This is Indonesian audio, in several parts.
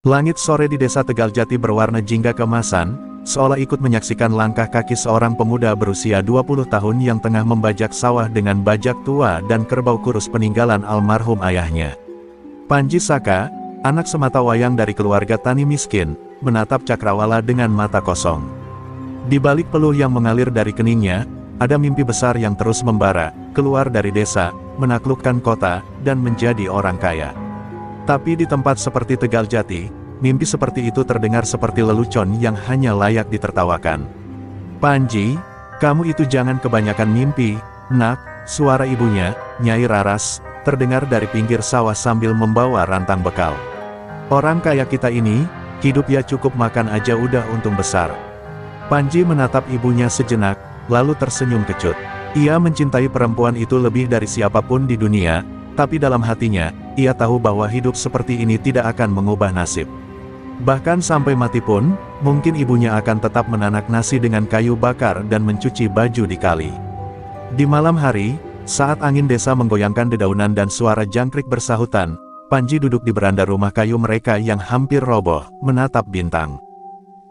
Langit sore di desa Tegaljati berwarna jingga keemasan, seolah ikut menyaksikan langkah kaki seorang pemuda berusia 20 tahun yang tengah membajak sawah dengan bajak tua dan kerbau kurus peninggalan almarhum ayahnya. Panji Saka, anak sematawayang dari keluarga tani miskin, menatap Cakrawala dengan mata kosong. Di balik peluh yang mengalir dari keningnya, ada mimpi besar yang terus membara, keluar dari desa, menaklukkan kota, dan menjadi orang kaya. Tapi di tempat seperti Tegaljati, mimpi seperti itu terdengar seperti lelucon yang hanya layak ditertawakan. "Panji, kamu itu jangan kebanyakan mimpi, nak," suara ibunya, Nyai Raras, terdengar dari pinggir sawah sambil membawa rantang bekal. "Orang kaya kita ini, hidup ya cukup makan aja udah untung besar." Panji menatap ibunya sejenak, lalu tersenyum kecut. Ia mencintai perempuan itu lebih dari siapapun di dunia, tapi dalam hatinya, ia tahu bahwa hidup seperti ini tidak akan mengubah nasib. Bahkan sampai mati pun, mungkin ibunya akan tetap menanak nasi dengan kayu bakar dan mencuci baju di kali. Di malam hari, saat angin desa menggoyangkan dedaunan dan suara jangkrik bersahutan, Panji duduk di beranda rumah kayu mereka yang hampir roboh, menatap bintang.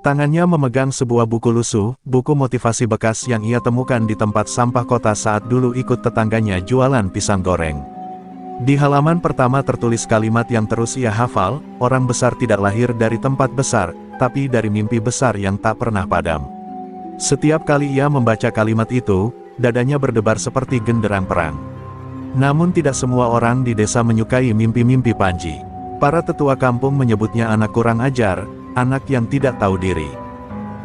Tangannya memegang sebuah buku lusuh, buku motivasi bekas yang ia temukan di tempat sampah kota saat dulu ikut tetangganya jualan pisang goreng. Di halaman pertama tertulis kalimat yang terus ia hafal, "Orang besar tidak lahir dari tempat besar, tapi dari mimpi besar yang tak pernah padam." Setiap kali ia membaca kalimat itu, dadanya berdebar seperti genderang perang. Namun tidak semua orang di desa menyukai mimpi-mimpi Panji. Para tetua kampung menyebutnya anak kurang ajar, anak yang tidak tahu diri.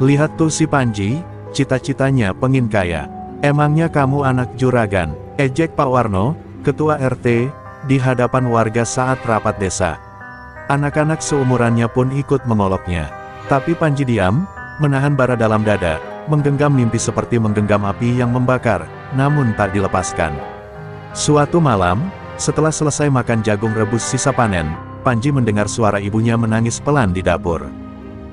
"Lihat tuh si Panji, cita-citanya pengin kaya. Emangnya kamu anak juragan?" ejek Pak Warno, ketua RT, di hadapan warga saat rapat desa. Anak-anak seumurannya pun ikut mengoloknya. Tapi Panji diam, menahan bara dalam dada, menggenggam mimpi seperti menggenggam api yang membakar, namun tak dilepaskan. Suatu malam, setelah selesai makan jagung rebus sisa panen, Panji mendengar suara ibunya menangis pelan di dapur.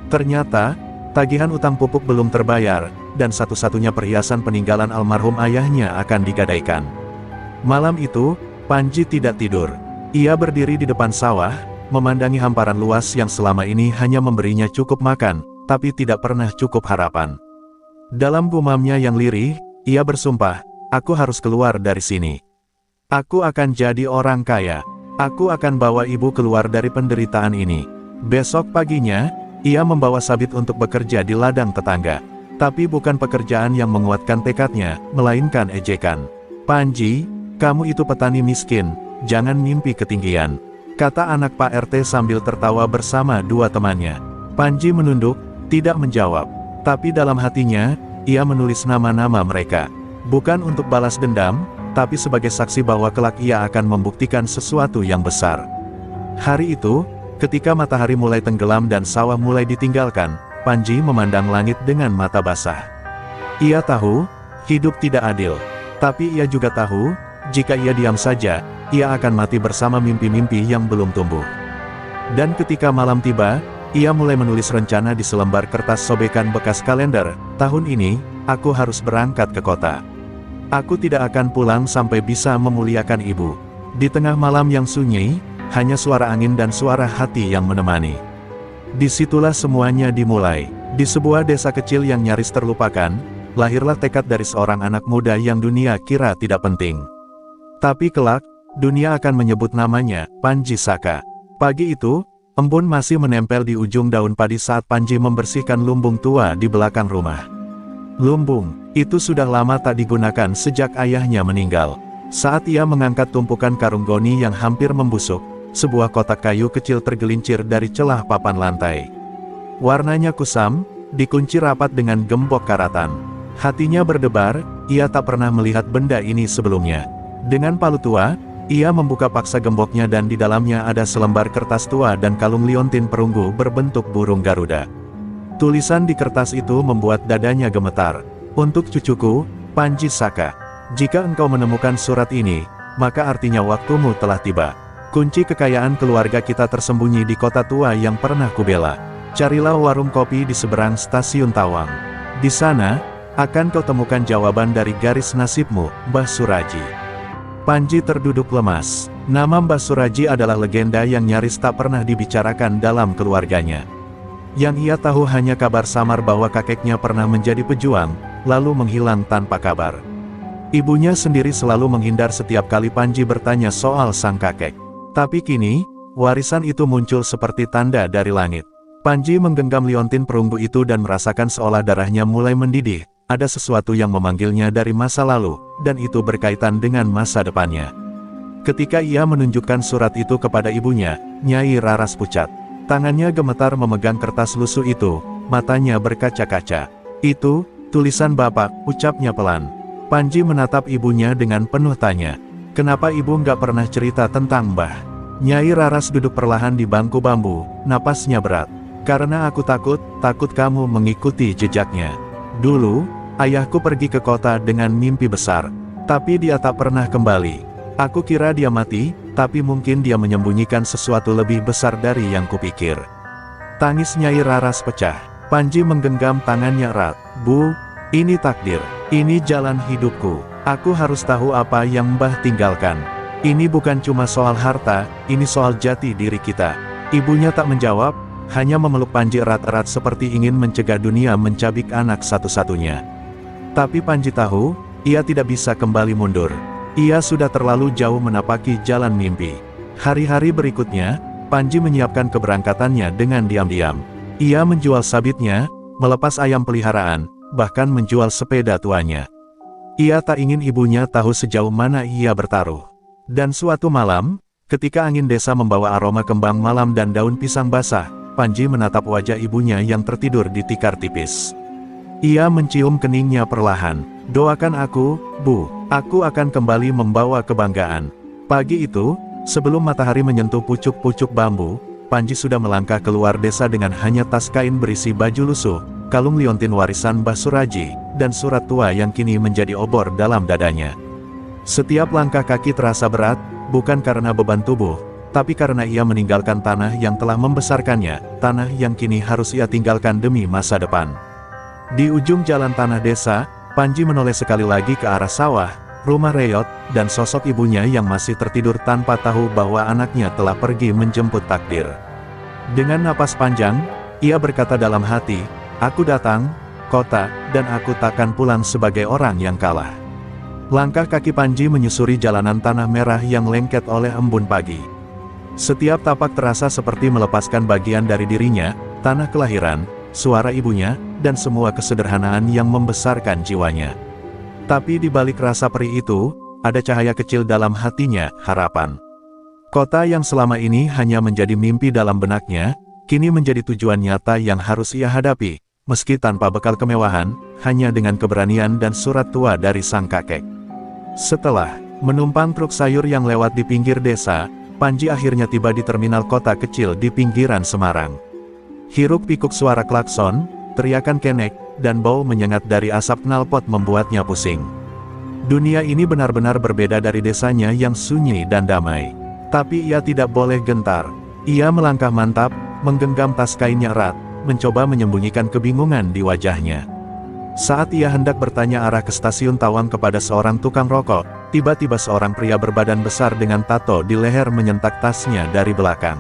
Ternyata, tagihan utang pupuk belum terbayar, dan satu-satunya perhiasan peninggalan almarhum ayahnya akan digadaikan. Malam itu, Panji tidak tidur. Ia berdiri di depan sawah, memandangi hamparan luas yang selama ini hanya memberinya cukup makan, tapi tidak pernah cukup harapan. Dalam gumamnya yang lirih, ia bersumpah, "Aku harus keluar dari sini. Aku akan jadi orang kaya. Aku akan bawa ibu keluar dari penderitaan ini." Besok paginya, ia membawa sabit untuk bekerja di ladang tetangga. Tapi bukan pekerjaan yang menguatkan tekadnya, melainkan ejekan. "Panji, kamu itu petani miskin, jangan mimpi ketinggian," kata anak Pak RT sambil tertawa bersama dua temannya. Panji menunduk, tidak menjawab. Tapi dalam hatinya, ia menulis nama-nama mereka. Bukan untuk balas dendam, tapi sebagai saksi bahwa kelak ia akan membuktikan sesuatu yang besar. Hari itu, ketika matahari mulai tenggelam dan sawah mulai ditinggalkan, Panji memandang langit dengan mata basah. Ia tahu, hidup tidak adil. Tapi ia juga tahu, jika ia diam saja, ia akan mati bersama mimpi-mimpi yang belum tumbuh. Dan ketika malam tiba, ia mulai menulis rencana di selembar kertas sobekan bekas kalender. "Tahun ini, aku harus berangkat ke kota. Aku tidak akan pulang sampai bisa memuliakan ibu." Di tengah malam yang sunyi, hanya suara angin dan suara hati yang menemani. Disitulah semuanya dimulai. Di sebuah desa kecil yang nyaris terlupakan, lahirlah tekad dari seorang anak muda yang dunia kira tidak penting. Tapi kelak, dunia akan menyebut namanya, Panji Saka. Pagi itu, embun masih menempel di ujung daun padi saat Panji membersihkan lumbung tua di belakang rumah. Lumbung itu sudah lama tak digunakan sejak ayahnya meninggal. Saat ia mengangkat tumpukan karung goni yang hampir membusuk, sebuah kotak kayu kecil tergelincir dari celah papan lantai. Warnanya kusam, dikunci rapat dengan gembok karatan. Hatinya berdebar, ia tak pernah melihat benda ini sebelumnya. Dengan palu tua, ia membuka paksa gemboknya dan di dalamnya ada selembar kertas tua dan kalung liontin perunggu berbentuk burung Garuda. Tulisan di kertas itu membuat dadanya gemetar. "Untuk cucuku, Panji Saka. Jika engkau menemukan surat ini, maka artinya waktumu telah tiba. Kunci kekayaan keluarga kita tersembunyi di kota tua yang pernah kubela. Carilah warung kopi di seberang stasiun Tawang. Di sana, akan kau temukan jawaban dari garis nasibmu, Mbah Suraji." Panji terduduk lemas. Nama Mbah Suraji adalah legenda yang nyaris tak pernah dibicarakan dalam keluarganya. Yang ia tahu hanya kabar samar bahwa kakeknya pernah menjadi pejuang, lalu menghilang tanpa kabar. Ibunya sendiri selalu menghindar setiap kali Panji bertanya soal sang kakek. Tapi kini, warisan itu muncul seperti tanda dari langit. Panji menggenggam liontin perunggu itu dan merasakan seolah darahnya mulai mendidih. Ada sesuatu yang memanggilnya dari masa lalu, dan itu berkaitan dengan masa depannya. Ketika ia menunjukkan surat itu kepada ibunya, Nyai Raras pucat. Tangannya gemetar memegang kertas lusuh itu, matanya berkaca-kaca. "Itu, tulisan Bapak," ucapnya pelan. Panji menatap ibunya dengan penuh tanya. "Kenapa ibu nggak pernah cerita tentang Mbah?" Nyai Raras duduk perlahan di bangku bambu, napasnya berat. "Karena aku takut kamu mengikuti jejaknya. Dulu, ayahku pergi ke kota dengan mimpi besar. Tapi dia tak pernah kembali. Aku kira dia mati, tapi mungkin dia menyembunyikan sesuatu lebih besar dari yang kupikir." Tangis Nyai Raras pecah. Panji menggenggam tangannya erat. "Bu, ini takdir. Ini jalan hidupku. Aku harus tahu apa yang Mbah tinggalkan. Ini bukan cuma soal harta, ini soal jati diri kita." Ibunya tak menjawab, hanya memeluk Panji erat-erat seperti ingin mencegah dunia mencabik anak satu-satunya. Tapi Panji tahu, ia tidak bisa kembali mundur. Ia sudah terlalu jauh menapaki jalan mimpi. Hari-hari berikutnya, Panji menyiapkan keberangkatannya dengan diam-diam. Ia menjual sabitnya, melepas ayam peliharaan, bahkan menjual sepeda tuanya. Ia tak ingin ibunya tahu sejauh mana ia bertaruh. Dan suatu malam, ketika angin desa membawa aroma kembang malam dan daun pisang basah, Panji menatap wajah ibunya yang tertidur di tikar tipis. Ia mencium keningnya perlahan. "Doakan aku, Bu. Aku akan kembali membawa kebanggaan." Pagi itu, sebelum matahari menyentuh pucuk-pucuk bambu, Panji sudah melangkah keluar desa dengan hanya tas kain berisi baju lusuh, kalung liontin warisan Mbah Suraji, dan surat tua yang kini menjadi obor dalam dadanya. Setiap langkah kaki terasa berat, bukan karena beban tubuh, tapi karena ia meninggalkan tanah yang telah membesarkannya, tanah yang kini harus ia tinggalkan demi masa depan. Di ujung jalan tanah desa, Panji menoleh sekali lagi ke arah sawah, rumah Reyot, dan sosok ibunya yang masih tertidur tanpa tahu bahwa anaknya telah pergi menjemput takdir. Dengan napas panjang, ia berkata dalam hati, "Aku datang, kota, dan aku takkan pulang sebagai orang yang kalah." Langkah kaki Panji menyusuri jalanan tanah merah yang lengket oleh embun pagi. Setiap tapak terasa seperti melepaskan bagian dari dirinya, tanah kelahiran, suara ibunya, dan semua kesederhanaan yang membesarkan jiwanya. Tapi di balik rasa perih itu, ada cahaya kecil dalam hatinya, harapan. Kota yang selama ini hanya menjadi mimpi dalam benaknya, kini menjadi tujuan nyata yang harus ia hadapi, meski tanpa bekal kemewahan, hanya dengan keberanian dan surat tua dari sang kakek. Setelah menumpang truk sayur yang lewat di pinggir desa, Panji akhirnya tiba di terminal kota kecil di pinggiran Semarang. Hiruk-pikuk suara klakson, teriakan kenek, dan bau menyengat dari asap knalpot membuatnya pusing. Dunia ini benar-benar berbeda dari desanya yang sunyi dan damai. Tapi ia tidak boleh gentar. Ia melangkah mantap, menggenggam tas kainnya erat, mencoba menyembunyikan kebingungan di wajahnya. Saat ia hendak bertanya arah ke stasiun Tawang kepada seorang tukang rokok, tiba-tiba seorang pria berbadan besar dengan tato di leher menyentak tasnya dari belakang.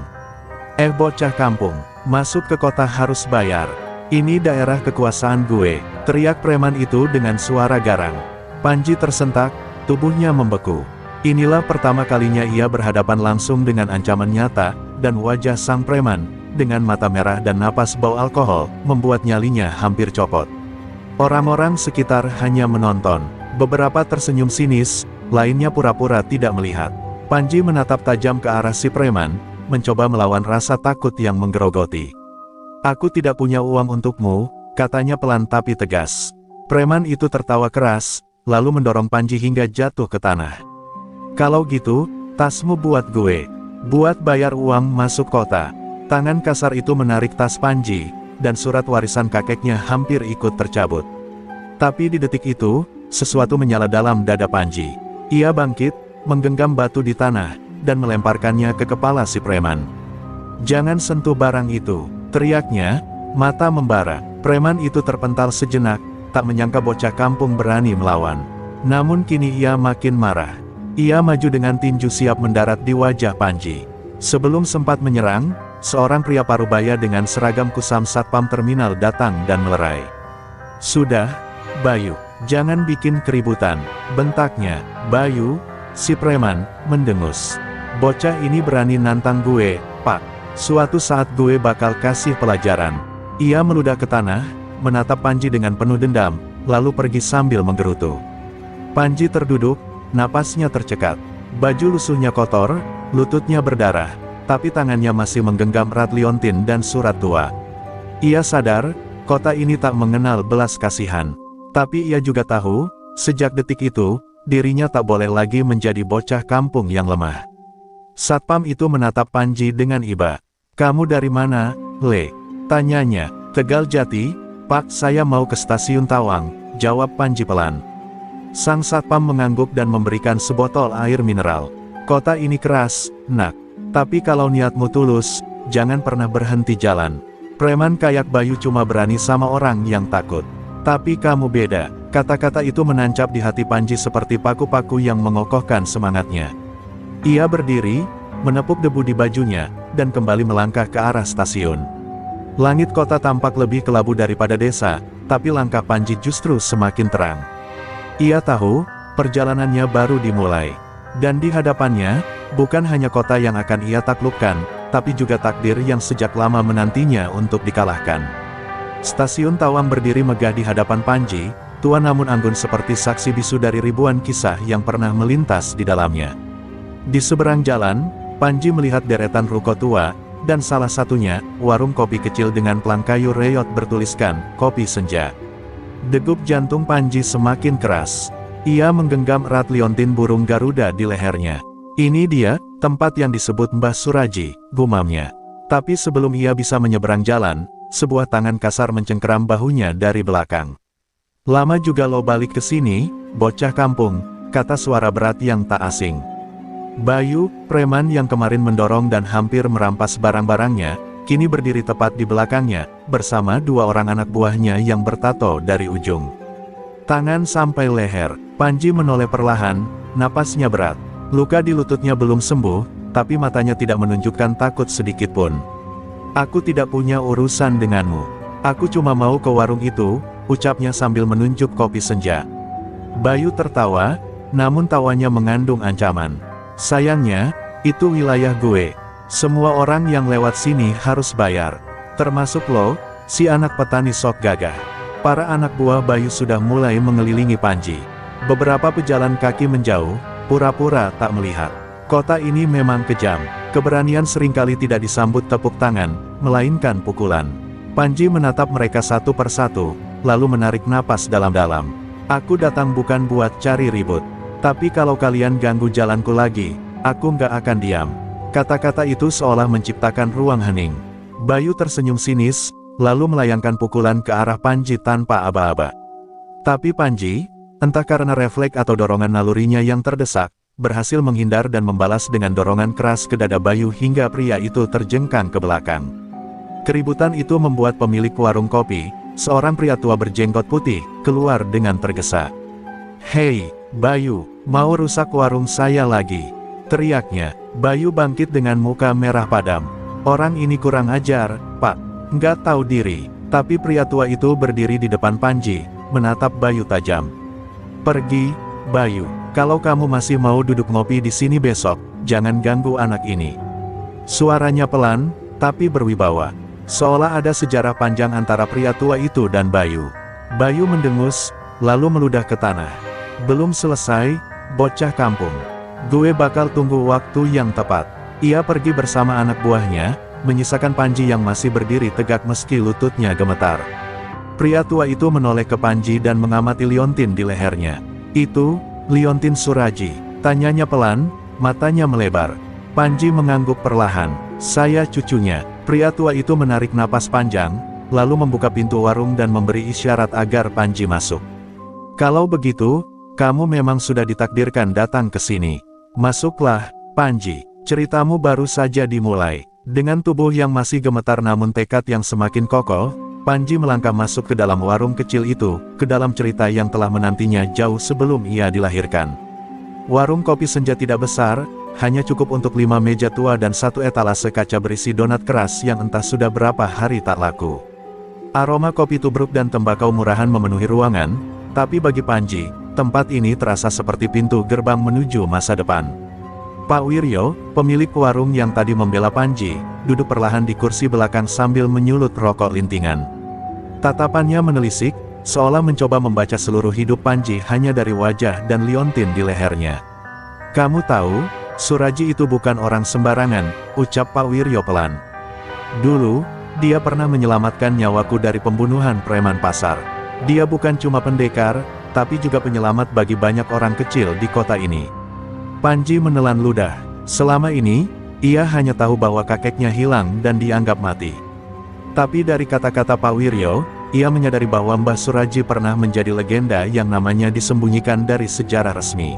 Bocah kampung, masuk ke kota harus bayar. Ini daerah kekuasaan gue," teriak preman itu dengan suara garang. Panji tersentak, tubuhnya membeku. Inilah pertama kalinya ia berhadapan langsung dengan ancaman nyata, dan wajah sang preman, dengan mata merah dan napas bau alkohol, membuat nyalinya hampir copot. Orang-orang sekitar hanya menonton. Beberapa tersenyum sinis, lainnya pura-pura tidak melihat. Panji menatap tajam ke arah si preman, mencoba melawan rasa takut yang menggerogoti. "Aku tidak punya uang untukmu," katanya pelan tapi tegas. Preman itu tertawa keras, lalu mendorong Panji hingga jatuh ke tanah. "Kalau gitu, tasmu buat gue. Buat bayar uang masuk kota." Tangan kasar itu menarik tas Panji, dan surat warisan kakeknya hampir ikut tercabut. Tapi di detik itu, sesuatu menyala dalam dada Panji. Ia bangkit, menggenggam batu di tanah, dan melemparkannya ke kepala si preman. "Jangan sentuh barang itu," teriaknya, mata membara. Preman itu terpental sejenak, tak menyangka bocah kampung berani melawan. Namun kini ia makin marah. Ia maju dengan tinju siap mendarat di wajah Panji. Sebelum sempat menyerang, seorang pria parubaya dengan seragam kusam satpam terminal datang dan melerai. "Sudah, Bayu, jangan bikin keributan," bentaknya. "Bayu," si preman mendengus. "Bocah ini berani nantang gue, Pak. Suatu saat gue bakal kasih pelajaran." Ia meludah ke tanah, menatap Panji dengan penuh dendam, lalu pergi sambil menggerutu. Panji terduduk, napasnya tercekat. Baju lusuhnya kotor, lututnya berdarah, tapi tangannya masih menggenggam erat liontin dan surat tua. Ia sadar, kota ini tak mengenal belas kasihan. Tapi ia juga tahu, sejak detik itu, dirinya tak boleh lagi menjadi bocah kampung yang lemah. Satpam itu menatap Panji dengan iba. "Kamu dari mana, Le?" tanyanya. "Tegal Jati, Pak, saya mau ke stasiun Tawang," jawab Panji pelan. Sang satpam mengangguk dan memberikan sebotol air mineral. "Kota ini keras, Nak. Tapi kalau niatmu tulus, jangan pernah berhenti jalan. Preman kayak Bayu cuma berani sama orang yang takut. Tapi kamu beda." Kata-kata itu menancap di hati Panji seperti paku-paku yang mengokohkan semangatnya. Ia berdiri, menepuk debu di bajunya, dan kembali melangkah ke arah stasiun. Langit kota tampak lebih kelabu daripada desa, tapi langkah Panji justru semakin terang. Ia tahu, perjalanannya baru dimulai. Dan di hadapannya, bukan hanya kota yang akan ia taklukkan, tapi juga takdir yang sejak lama menantinya untuk dikalahkan. Stasiun Tawang berdiri megah di hadapan Panji, tua namun anggun seperti saksi bisu dari ribuan kisah yang pernah melintas di dalamnya. Di seberang jalan, Panji melihat deretan ruko tua, dan salah satunya, warung kopi kecil dengan pelang kayu reyot bertuliskan, "Kopi Senja." Degup jantung Panji semakin keras. Ia menggenggam erat liontin burung Garuda di lehernya. "Ini dia, tempat yang disebut Mbah Suraji," gumamnya. Tapi sebelum ia bisa menyeberang jalan, sebuah tangan kasar mencengkeram bahunya dari belakang. "Lama juga lo balik ke sini, bocah kampung," kata suara berat yang tak asing. Bayu, preman yang kemarin mendorong dan hampir merampas barang-barangnya, kini berdiri tepat di belakangnya, bersama dua orang anak buahnya yang bertato dari ujung tangan sampai leher. Panji menoleh perlahan, napasnya berat. Luka di lututnya belum sembuh, tapi matanya tidak menunjukkan takut sedikit pun. "Aku tidak punya urusan denganmu. Aku cuma mau ke warung itu," ucapnya sambil menunjuk kopi senja. Bayu tertawa, namun tawanya mengandung ancaman. "Sayangnya, itu wilayah gue. Semua orang yang lewat sini harus bayar. Termasuk lo, si anak petani sok gagah." Para anak buah Bayu sudah mulai mengelilingi Panji. Beberapa pejalan kaki menjauh, pura-pura tak melihat. Kota ini memang kejam. Keberanian seringkali tidak disambut tepuk tangan, melainkan pukulan. Panji menatap mereka satu persatu, lalu menarik napas dalam-dalam. "Aku datang bukan buat cari ribut. Tapi kalau kalian ganggu jalanku lagi, aku nggak akan diam." Kata-kata itu seolah menciptakan ruang hening. Bayu tersenyum sinis, lalu melayangkan pukulan ke arah Panji tanpa aba-aba. Tapi Panji, entah karena refleks atau dorongan nalurinya yang terdesak, berhasil menghindar dan membalas dengan dorongan keras ke dada Bayu hingga pria itu terjengkang ke belakang. Keributan itu membuat pemilik warung kopi, seorang pria tua berjenggot putih, keluar dengan tergesa. "Hei, Bayu, mau rusak warung saya lagi?" teriaknya. Bayu bangkit dengan muka merah padam. "Orang ini kurang ajar, Pak. Nggak tahu diri." Tapi pria tua itu berdiri di depan Panji, menatap Bayu tajam. "Pergi, Bayu. Kalau kamu masih mau duduk ngopi di sini besok, jangan ganggu anak ini." Suaranya pelan, tapi berwibawa. Seolah ada sejarah panjang antara pria tua itu dan Bayu. Bayu mendengus, lalu meludah ke tanah. "Belum selesai, bocah kampung. Gue bakal tunggu waktu yang tepat." Ia pergi bersama anak buahnya, menyisakan Panji yang masih berdiri tegak meski lututnya gemetar. Pria tua itu menoleh ke Panji dan mengamati liontin di lehernya. "Itu, liontin Suraji?" tanyanya pelan, matanya melebar. Panji mengangguk perlahan. "Saya cucunya." Pria tua itu menarik napas panjang, lalu membuka pintu warung dan memberi isyarat agar Panji masuk. "Kalau begitu, kamu memang sudah ditakdirkan datang ke sini. Masuklah, Panji. Ceritamu baru saja dimulai." Dengan tubuh yang masih gemetar namun tekad yang semakin kokoh, Panji melangkah masuk ke dalam warung kecil itu, ke dalam cerita yang telah menantinya jauh sebelum ia dilahirkan. Warung kopi senja tidak besar, hanya cukup untuk 5 meja tua dan 1 etalase kaca berisi donat keras yang entah sudah berapa hari tak laku. Aroma kopi tubruk dan tembakau murahan memenuhi ruangan, tapi bagi Panji, tempat ini terasa seperti pintu gerbang menuju masa depan. Pak Wiryo, pemilik warung yang tadi membela Panji, duduk perlahan di kursi belakang sambil menyulut rokok lintingan. Tatapannya menelisik, seolah mencoba membaca seluruh hidup Panji hanya dari wajah dan liontin di lehernya. "Kamu tahu, Suraji itu bukan orang sembarangan," ucap Pak Wiryo pelan. "Dulu, dia pernah menyelamatkan nyawaku dari pembunuhan preman pasar. Dia bukan cuma pendekar, tapi juga penyelamat bagi banyak orang kecil di kota ini." Panji menelan ludah. Selama ini, ia hanya tahu bahwa kakeknya hilang dan dianggap mati. Tapi dari kata-kata Pak Wiryo, ia menyadari bahwa Mbah Suraji pernah menjadi legenda yang namanya disembunyikan dari sejarah resmi.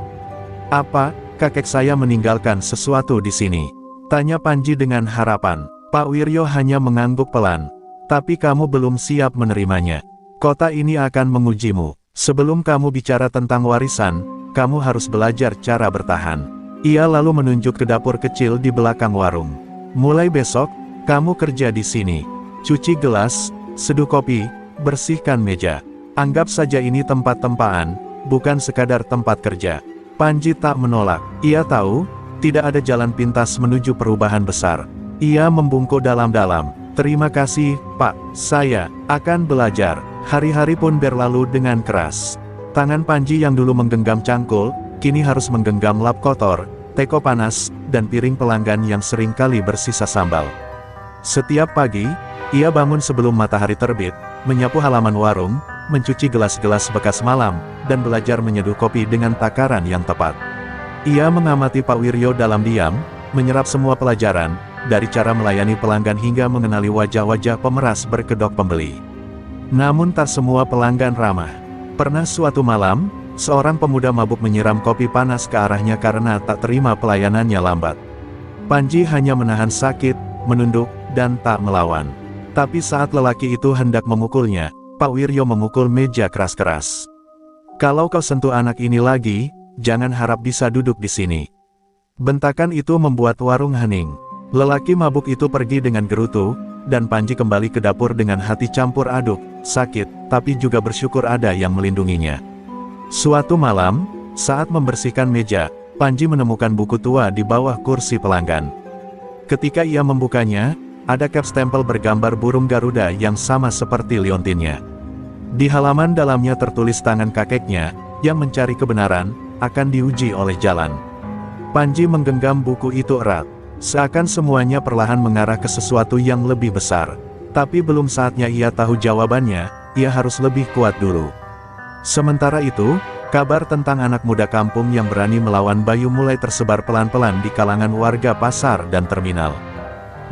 "Apa, kakek saya meninggalkan sesuatu di sini?" tanya Panji dengan harapan. Pak Wiryo hanya mengangguk pelan. "Tapi kamu belum siap menerimanya. Kota ini akan mengujimu. Sebelum kamu bicara tentang warisan, kamu harus belajar cara bertahan." Ia lalu menunjuk ke dapur kecil di belakang warung. "Mulai besok, kamu kerja di sini. Cuci gelas, seduh kopi, bersihkan meja. Anggap saja ini tempat tempaan, bukan sekadar tempat kerja." Panji tak menolak. Ia tahu, tidak ada jalan pintas menuju perubahan besar. Ia membungkuk dalam-dalam. "Terima kasih, Pak. Saya akan belajar." Hari-hari pun berlalu dengan keras. Tangan Panji yang dulu menggenggam cangkul, kini harus menggenggam lap kotor, teko panas, dan piring pelanggan yang sering kali bersisa sambal. Setiap pagi, ia bangun sebelum matahari terbit, menyapu halaman warung, mencuci gelas-gelas bekas malam, dan belajar menyeduh kopi dengan takaran yang tepat. Ia mengamati Pak Wiryo dalam diam, menyerap semua pelajaran, dari cara melayani pelanggan hingga mengenali wajah-wajah pemeras berkedok pembeli. Namun tak semua pelanggan ramah. Pernah suatu malam, seorang pemuda mabuk menyiram kopi panas ke arahnya karena tak terima pelayanannya lambat. Panji hanya menahan sakit, menunduk, dan tak melawan. Tapi saat lelaki itu hendak memukulnya, Pak Wiryo memukul meja keras-keras. "Kalau kau sentuh anak ini lagi, jangan harap bisa duduk di sini." Bentakan itu membuat warung hening. Lelaki mabuk itu pergi dengan gerutu, dan Panji kembali ke dapur dengan hati campur aduk, sakit, tapi juga bersyukur ada yang melindunginya. Suatu malam, saat membersihkan meja, Panji menemukan buku tua di bawah kursi pelanggan. Ketika ia membukanya, ada cap stempel bergambar burung Garuda yang sama seperti liontinnya. Di halaman dalamnya tertulis tangan kakeknya, yang mencari kebenaran, akan diuji oleh jalan. Panji menggenggam buku itu erat. Seakan semuanya perlahan mengarah ke sesuatu yang lebih besar. Tapi belum saatnya ia tahu jawabannya, ia harus lebih kuat dulu. Sementara itu, kabar tentang anak muda kampung yang berani melawan Bayu mulai tersebar pelan-pelan di kalangan warga pasar dan terminal.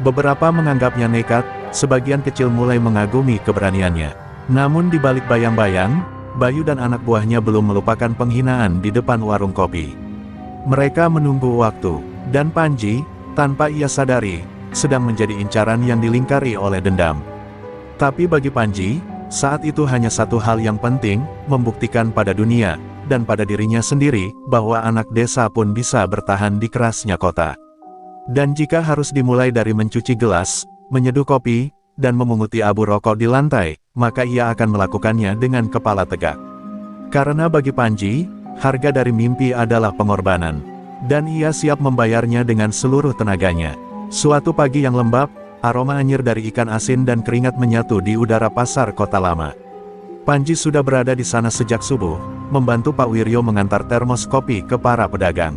Beberapa menganggapnya nekat, sebagian kecil mulai mengagumi keberaniannya. Namun di balik bayang-bayang, Bayu dan anak buahnya belum melupakan penghinaan di depan warung kopi. Mereka menunggu waktu, dan Panji, tanpa ia sadari, sedang menjadi incaran yang dilingkari oleh dendam. Tapi bagi Panji, saat itu hanya satu hal yang penting, membuktikan pada dunia, dan pada dirinya sendiri, bahwa anak desa pun bisa bertahan di kerasnya kota. Dan jika harus dimulai dari mencuci gelas, menyeduh kopi, dan memunguti abu rokok di lantai, maka ia akan melakukannya dengan kepala tegak. Karena bagi Panji, harga dari mimpi adalah pengorbanan. Dan ia siap membayarnya dengan seluruh tenaganya. Suatu pagi yang lembab, aroma anyir dari ikan asin dan keringat menyatu di udara pasar kota lama. Panji sudah berada di sana sejak subuh, membantu Pak Wiryo mengantar termos kopi ke para pedagang.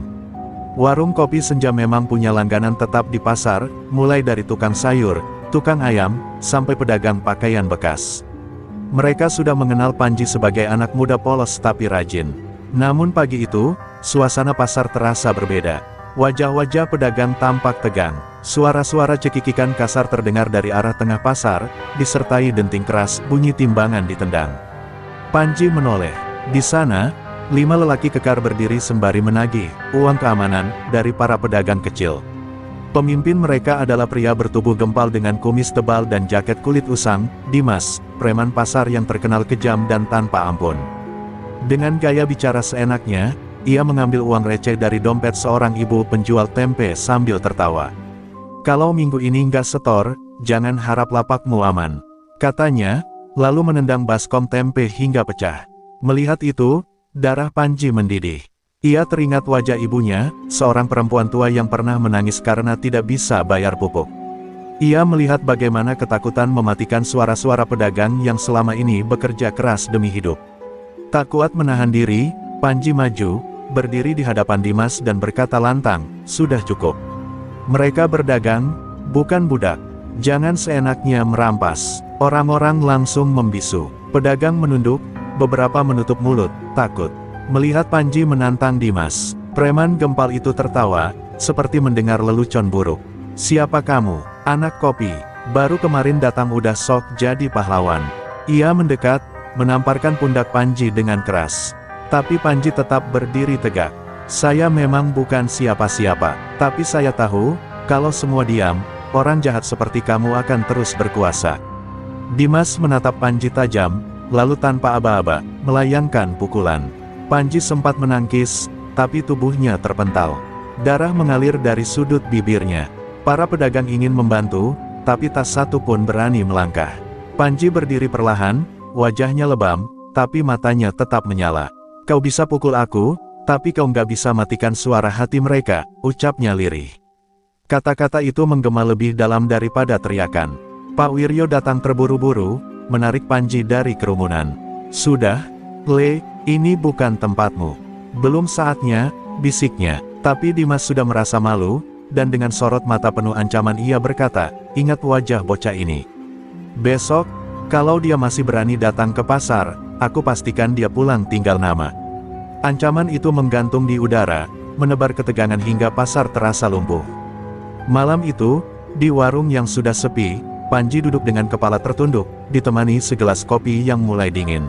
Warung kopi senja memang punya langganan tetap di pasar, mulai dari tukang sayur, tukang ayam, sampai pedagang pakaian bekas. Mereka sudah mengenal Panji sebagai anak muda polos tapi rajin. Namun pagi itu, suasana pasar terasa berbeda. Wajah-wajah pedagang tampak tegang. Suara-suara cekikikan kasar terdengar dari arah tengah pasar, disertai denting keras, bunyi timbangan ditendang. Panji menoleh. Di sana, 5 lelaki kekar berdiri sembari menagih uang keamanan dari para pedagang kecil. Pemimpin mereka adalah pria bertubuh gempal dengan kumis tebal dan jaket kulit usang, Dimas, preman pasar yang terkenal kejam dan tanpa ampun. Dengan gaya bicara seenaknya, ia mengambil uang receh dari dompet seorang ibu penjual tempe sambil tertawa. "Kalau minggu ini nggak setor, jangan harap lapakmu aman," katanya, lalu menendang baskom tempe hingga pecah. Melihat itu, darah Panji mendidih. Ia teringat wajah ibunya, seorang perempuan tua yang pernah menangis karena tidak bisa bayar pupuk. Ia melihat bagaimana ketakutan mematikan suara-suara pedagang yang selama ini bekerja keras demi hidup. Tak kuat menahan diri, Panji maju, berdiri di hadapan Dimas dan berkata lantang, "Sudah cukup. Mereka berdagang, bukan budak. Jangan seenaknya merampas." Orang-orang langsung membisu. Pedagang menunduk, beberapa menutup mulut, takut. Melihat Panji menantang Dimas, preman gempal itu tertawa, seperti mendengar lelucon buruk. "Siapa kamu, anak kopi? Baru kemarin datang udah sok jadi pahlawan." Ia mendekat, menamparkan pundak Panji dengan keras. Tapi Panji tetap berdiri tegak. "Saya memang bukan siapa-siapa, tapi saya tahu, kalau semua diam, orang jahat seperti kamu akan terus berkuasa." Dimas menatap Panji tajam, lalu tanpa aba-aba, melayangkan pukulan. Panji sempat menangkis, tapi tubuhnya terpental. Darah mengalir dari sudut bibirnya. Para pedagang ingin membantu, tapi tak satu pun berani melangkah. Panji berdiri perlahan, wajahnya lebam, tapi matanya tetap menyala. "Kau bisa pukul aku, tapi kau nggak bisa matikan suara hati mereka," ucapnya lirih. Kata-kata itu menggema lebih dalam daripada teriakan. Pak Wiryo datang terburu-buru, menarik Panji dari kerumunan. "Sudah, Le, ini bukan tempatmu. Belum saatnya," bisiknya. Tapi Dimas sudah merasa malu, dan dengan sorot mata penuh ancaman ia berkata, "Ingat wajah bocah ini. Besok, kalau dia masih berani datang ke pasar, aku pastikan dia pulang tinggal nama." Ancaman itu menggantung di udara, menebar ketegangan hingga pasar terasa lumpuh. Malam itu, di warung yang sudah sepi, Panji duduk dengan kepala tertunduk, ditemani segelas kopi yang mulai dingin.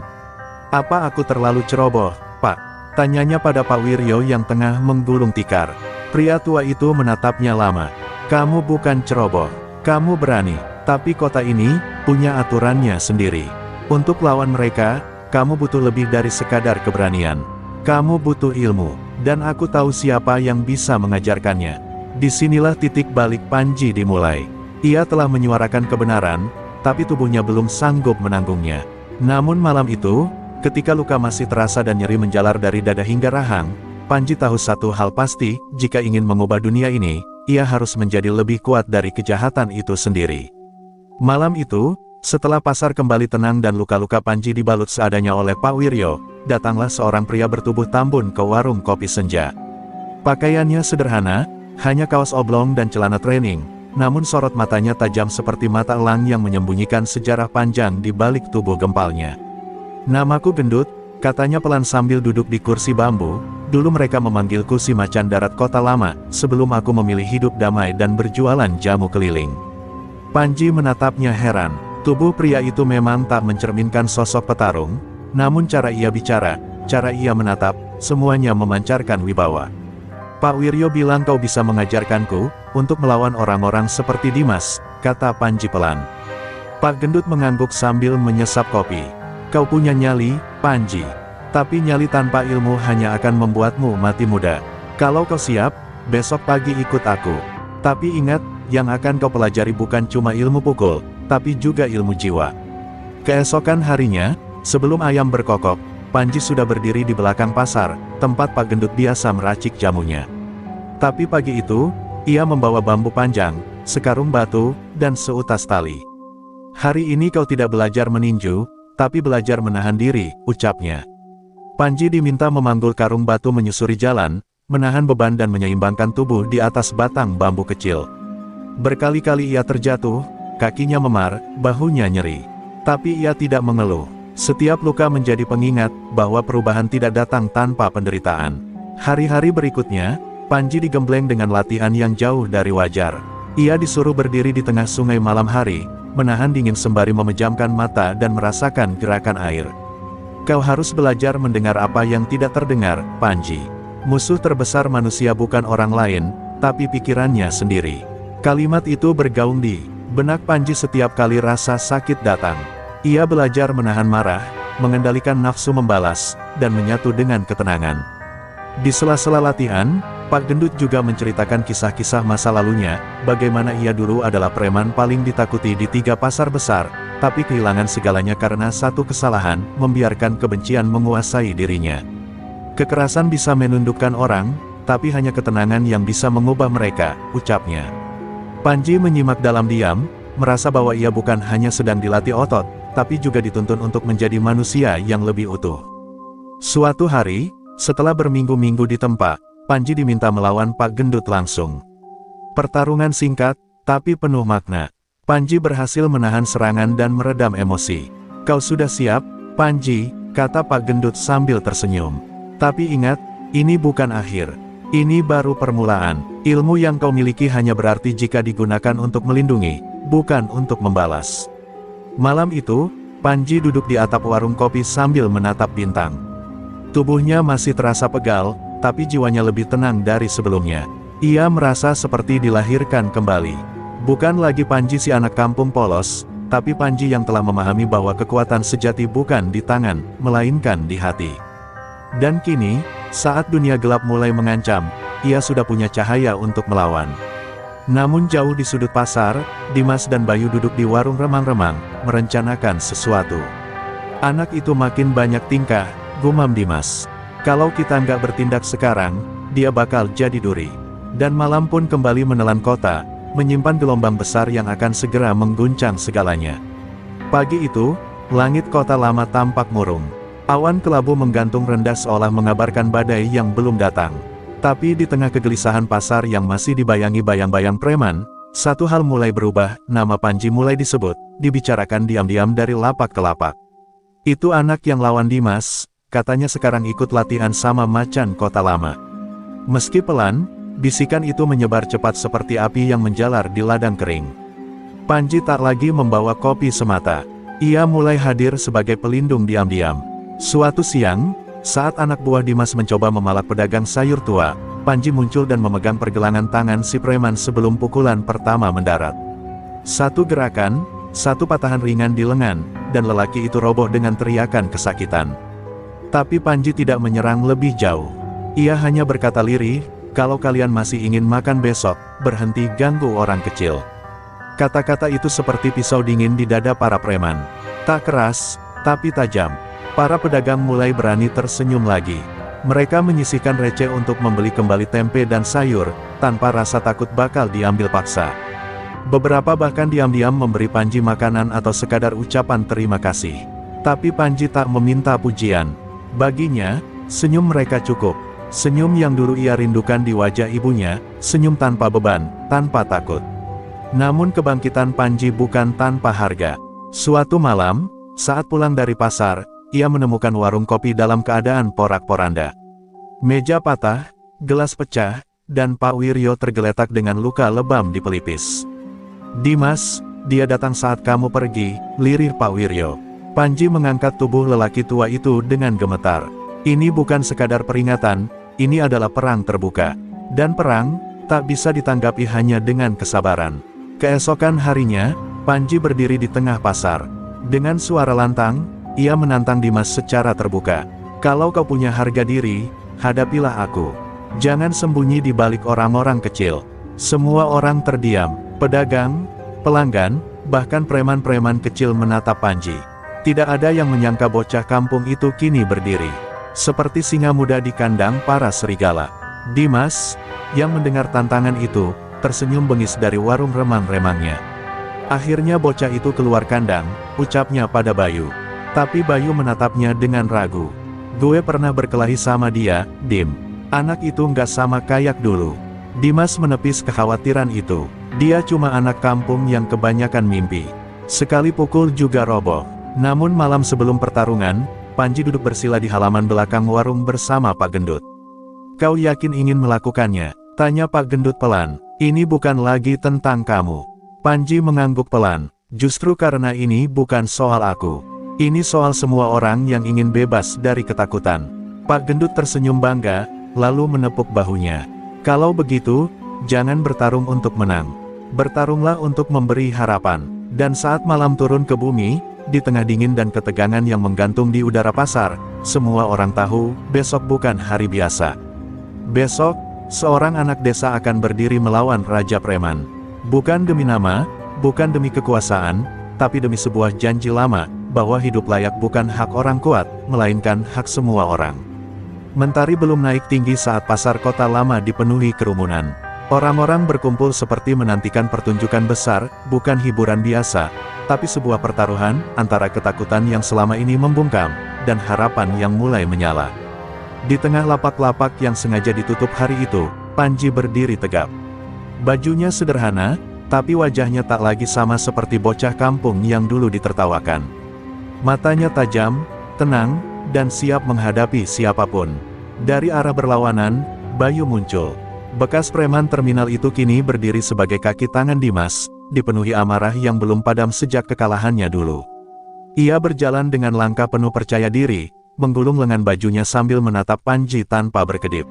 "Apa aku terlalu ceroboh, Pak?" tanyanya pada Pak Wiryo yang tengah menggulung tikar. Pria tua itu menatapnya lama. "Kamu bukan ceroboh, kamu berani, tapi kota ini punya aturannya sendiri. Untuk lawan mereka, kamu butuh lebih dari sekadar keberanian. Kamu butuh ilmu, dan aku tahu siapa yang bisa mengajarkannya." Disinilah titik balik Panji dimulai. Ia telah menyuarakan kebenaran, tapi tubuhnya belum sanggup menanggungnya. Namun malam itu, ketika luka masih terasa dan nyeri menjalar dari dada hingga rahang, Panji tahu satu hal pasti, jika ingin mengubah dunia ini, ia harus menjadi lebih kuat dari kejahatan itu sendiri. Malam itu, setelah pasar kembali tenang dan luka-luka Panji dibalut seadanya oleh Pak Wiryo, datanglah seorang pria bertubuh tambun ke warung kopi senja. Pakaiannya sederhana, hanya kaos oblong dan celana training, namun sorot matanya tajam seperti mata elang yang menyembunyikan sejarah panjang di balik tubuh gempalnya. "Namaku Gendut," katanya pelan sambil duduk di kursi bambu. "Dulu mereka memanggilku si macan darat kota lama, sebelum aku memilih hidup damai dan berjualan jamu keliling." Panji menatapnya heran. Tubuh pria itu memang tak mencerminkan sosok petarung, namun cara ia bicara, cara ia menatap, semuanya memancarkan wibawa. "Pak Wiryo bilang kau bisa mengajarkanku, untuk melawan orang-orang seperti Dimas," kata Panji pelan. Pak Gendut mengangguk sambil menyesap kopi. "Kau punya nyali, Panji. Tapi nyali tanpa ilmu hanya akan membuatmu mati muda. Kalau kau siap, besok pagi ikut aku. Tapi ingat, yang akan kau pelajari bukan cuma ilmu pukul, tapi juga ilmu jiwa." Keesokan harinya, sebelum ayam berkokok, Panji sudah berdiri di belakang pasar, tempat Pak Gendut biasa meracik jamunya. Tapi pagi itu, ia membawa bambu panjang, sekarung batu, dan seutas tali. "Hari ini kau tidak belajar meninju, tapi belajar menahan diri," ucapnya. Panji diminta memanggul karung batu menyusuri jalan, menahan beban dan menyeimbangkan tubuh di atas batang bambu kecil. Berkali-kali ia terjatuh, kakinya memar, bahunya nyeri. Tapi ia tidak mengeluh. Setiap luka menjadi pengingat bahwa perubahan tidak datang tanpa penderitaan. Hari-hari berikutnya, Panji digembleng dengan latihan yang jauh dari wajar. Ia disuruh berdiri di tengah sungai malam hari, menahan dingin sembari memejamkan mata dan merasakan gerakan air. "Kau harus belajar mendengar apa yang tidak terdengar, Panji. Musuh terbesar manusia bukan orang lain, tapi pikirannya sendiri." Kalimat itu bergaung di benak Panji setiap kali rasa sakit datang. Ia belajar menahan marah, mengendalikan nafsu membalas, dan menyatu dengan ketenangan. Di sela-sela latihan, Pak Gendut juga menceritakan kisah-kisah masa lalunya, bagaimana ia dulu adalah preman paling ditakuti di 3 pasar besar, tapi kehilangan segalanya karena satu kesalahan, membiarkan kebencian menguasai dirinya. Kekerasan bisa menundukkan orang, tapi hanya ketenangan yang bisa mengubah mereka, ucapnya. Panji menyimak dalam diam, merasa bahwa ia bukan hanya sedang dilatih otot, tapi juga dituntun untuk menjadi manusia yang lebih utuh. Suatu hari, setelah berminggu-minggu ditempa, Panji diminta melawan Pak Gendut langsung. Pertarungan singkat, tapi penuh makna. Panji berhasil menahan serangan dan meredam emosi. "Kau sudah siap, Panji?" kata Pak Gendut sambil tersenyum. "Tapi ingat, ini bukan akhir. Ini baru permulaan. Ilmu yang kau miliki hanya berarti jika digunakan untuk melindungi, bukan untuk membalas." Malam itu, Panji duduk di atap warung kopi sambil menatap bintang. Tubuhnya masih terasa pegal, tapi jiwanya lebih tenang dari sebelumnya. Ia merasa seperti dilahirkan kembali. Bukan lagi Panji si anak kampung polos, tapi Panji yang telah memahami bahwa kekuatan sejati bukan di tangan, melainkan di hati. Dan kini, saat dunia gelap mulai mengancam, ia sudah punya cahaya untuk melawan. Namun jauh di sudut pasar, Dimas dan Bayu duduk di warung remang-remang, merencanakan sesuatu. "Anak itu makin banyak tingkah," gumam Dimas. "Kalau kita nggak bertindak sekarang, dia bakal jadi duri." Dan malam pun kembali menelan kota, menyimpan gelombang besar yang akan segera mengguncang segalanya. Pagi itu, langit kota lama tampak murung. Awan kelabu menggantung rendah seolah mengabarkan badai yang belum datang. Tapi di tengah kegelisahan pasar yang masih dibayangi bayang-bayang preman, satu hal mulai berubah, nama Panji mulai disebut, dibicarakan diam-diam dari lapak ke lapak. "Itu anak yang lawan Dimas, katanya sekarang ikut latihan sama macan kota lama." Meski pelan, bisikan itu menyebar cepat seperti api yang menjalar di ladang kering. Panji tak lagi membawa kopi semata. Ia mulai hadir sebagai pelindung diam-diam. Suatu siang, saat anak buah Dimas mencoba memalak pedagang sayur tua, Panji muncul dan memegang pergelangan tangan si preman sebelum pukulan pertama mendarat. Satu gerakan, satu patahan ringan di lengan, dan lelaki itu roboh dengan teriakan kesakitan. Tapi Panji tidak menyerang lebih jauh. Ia hanya berkata lirih, "Kalau kalian masih ingin makan besok, berhenti ganggu orang kecil." Kata-kata itu seperti pisau dingin di dada para preman. Tak keras, tapi tajam. Para pedagang mulai berani tersenyum lagi. Mereka menyisihkan receh untuk membeli kembali tempe dan sayur, tanpa rasa takut bakal diambil paksa. Beberapa bahkan diam-diam memberi Panji makanan atau sekadar ucapan terima kasih. Tapi Panji tak meminta pujian. Baginya, senyum mereka cukup. Senyum yang dulu ia rindukan di wajah ibunya, senyum tanpa beban, tanpa takut. Namun kebangkitan Panji bukan tanpa harga. Suatu malam, saat pulang dari pasar, ia menemukan warung kopi dalam keadaan porak-poranda. Meja patah, gelas pecah, dan Pak Wiryo tergeletak dengan luka lebam di pelipis. "Dimas, dia datang saat kamu pergi," lirih Pak Wiryo. Panji mengangkat tubuh lelaki tua itu dengan gemetar. "Ini bukan sekadar peringatan, ini adalah perang terbuka. Dan perang, tak bisa ditanggapi hanya dengan kesabaran." Keesokan harinya, Panji berdiri di tengah pasar. Dengan suara lantang, ia menantang Dimas secara terbuka. "Kalau kau punya harga diri, hadapilah aku. Jangan sembunyi di balik orang-orang kecil." Semua orang terdiam, pedagang, pelanggan, bahkan preman-preman kecil menatap Panji. Tidak ada yang menyangka bocah kampung itu kini berdiri seperti singa muda di kandang para serigala. Dimas, yang mendengar tantangan itu, tersenyum bengis dari warung remang-remangnya. Akhirnya bocah itu keluar kandang, ucapnya pada Bayu. Tapi Bayu menatapnya dengan ragu. "Gue pernah berkelahi sama dia, Dim. Anak itu nggak sama kayak dulu." Dimas menepis kekhawatiran itu. Dia cuma anak kampung yang kebanyakan mimpi. Sekali pukul juga roboh. Namun malam sebelum pertarungan, Panji duduk bersila di halaman belakang warung bersama Pak Gendut. "Kau yakin ingin melakukannya?" tanya Pak Gendut pelan. "Ini bukan lagi tentang kamu." Panji mengangguk pelan. "Justru karena ini bukan soal aku. Ini soal semua orang yang ingin bebas dari ketakutan." Pak Gendut tersenyum bangga, lalu menepuk bahunya. "Kalau begitu, jangan bertarung untuk menang. Bertarunglah untuk memberi harapan." Dan saat malam turun ke bumi, di tengah dingin dan ketegangan yang menggantung di udara pasar, semua orang tahu, besok bukan hari biasa. Besok, seorang anak desa akan berdiri melawan Raja Preman. Bukan demi nama, bukan demi kekuasaan, tapi demi sebuah janji lama, bahwa hidup layak bukan hak orang kuat, melainkan hak semua orang. Mentari belum naik tinggi saat pasar kota lama dipenuhi kerumunan. Orang-orang berkumpul seperti menantikan pertunjukan besar, bukan hiburan biasa, tapi sebuah pertaruhan antara ketakutan yang selama ini membungkam, dan harapan yang mulai menyala. Di tengah lapak-lapak yang sengaja ditutup hari itu, Panji berdiri tegap. Bajunya sederhana, tapi wajahnya tak lagi sama seperti bocah kampung yang dulu ditertawakan. Matanya tajam, tenang, dan siap menghadapi siapapun. Dari arah berlawanan, Bayu muncul. Bekas preman terminal itu kini berdiri sebagai kaki tangan Dimas, dipenuhi amarah yang belum padam sejak kekalahannya dulu. Ia berjalan dengan langkah penuh percaya diri, menggulung lengan bajunya sambil menatap Panji tanpa berkedip.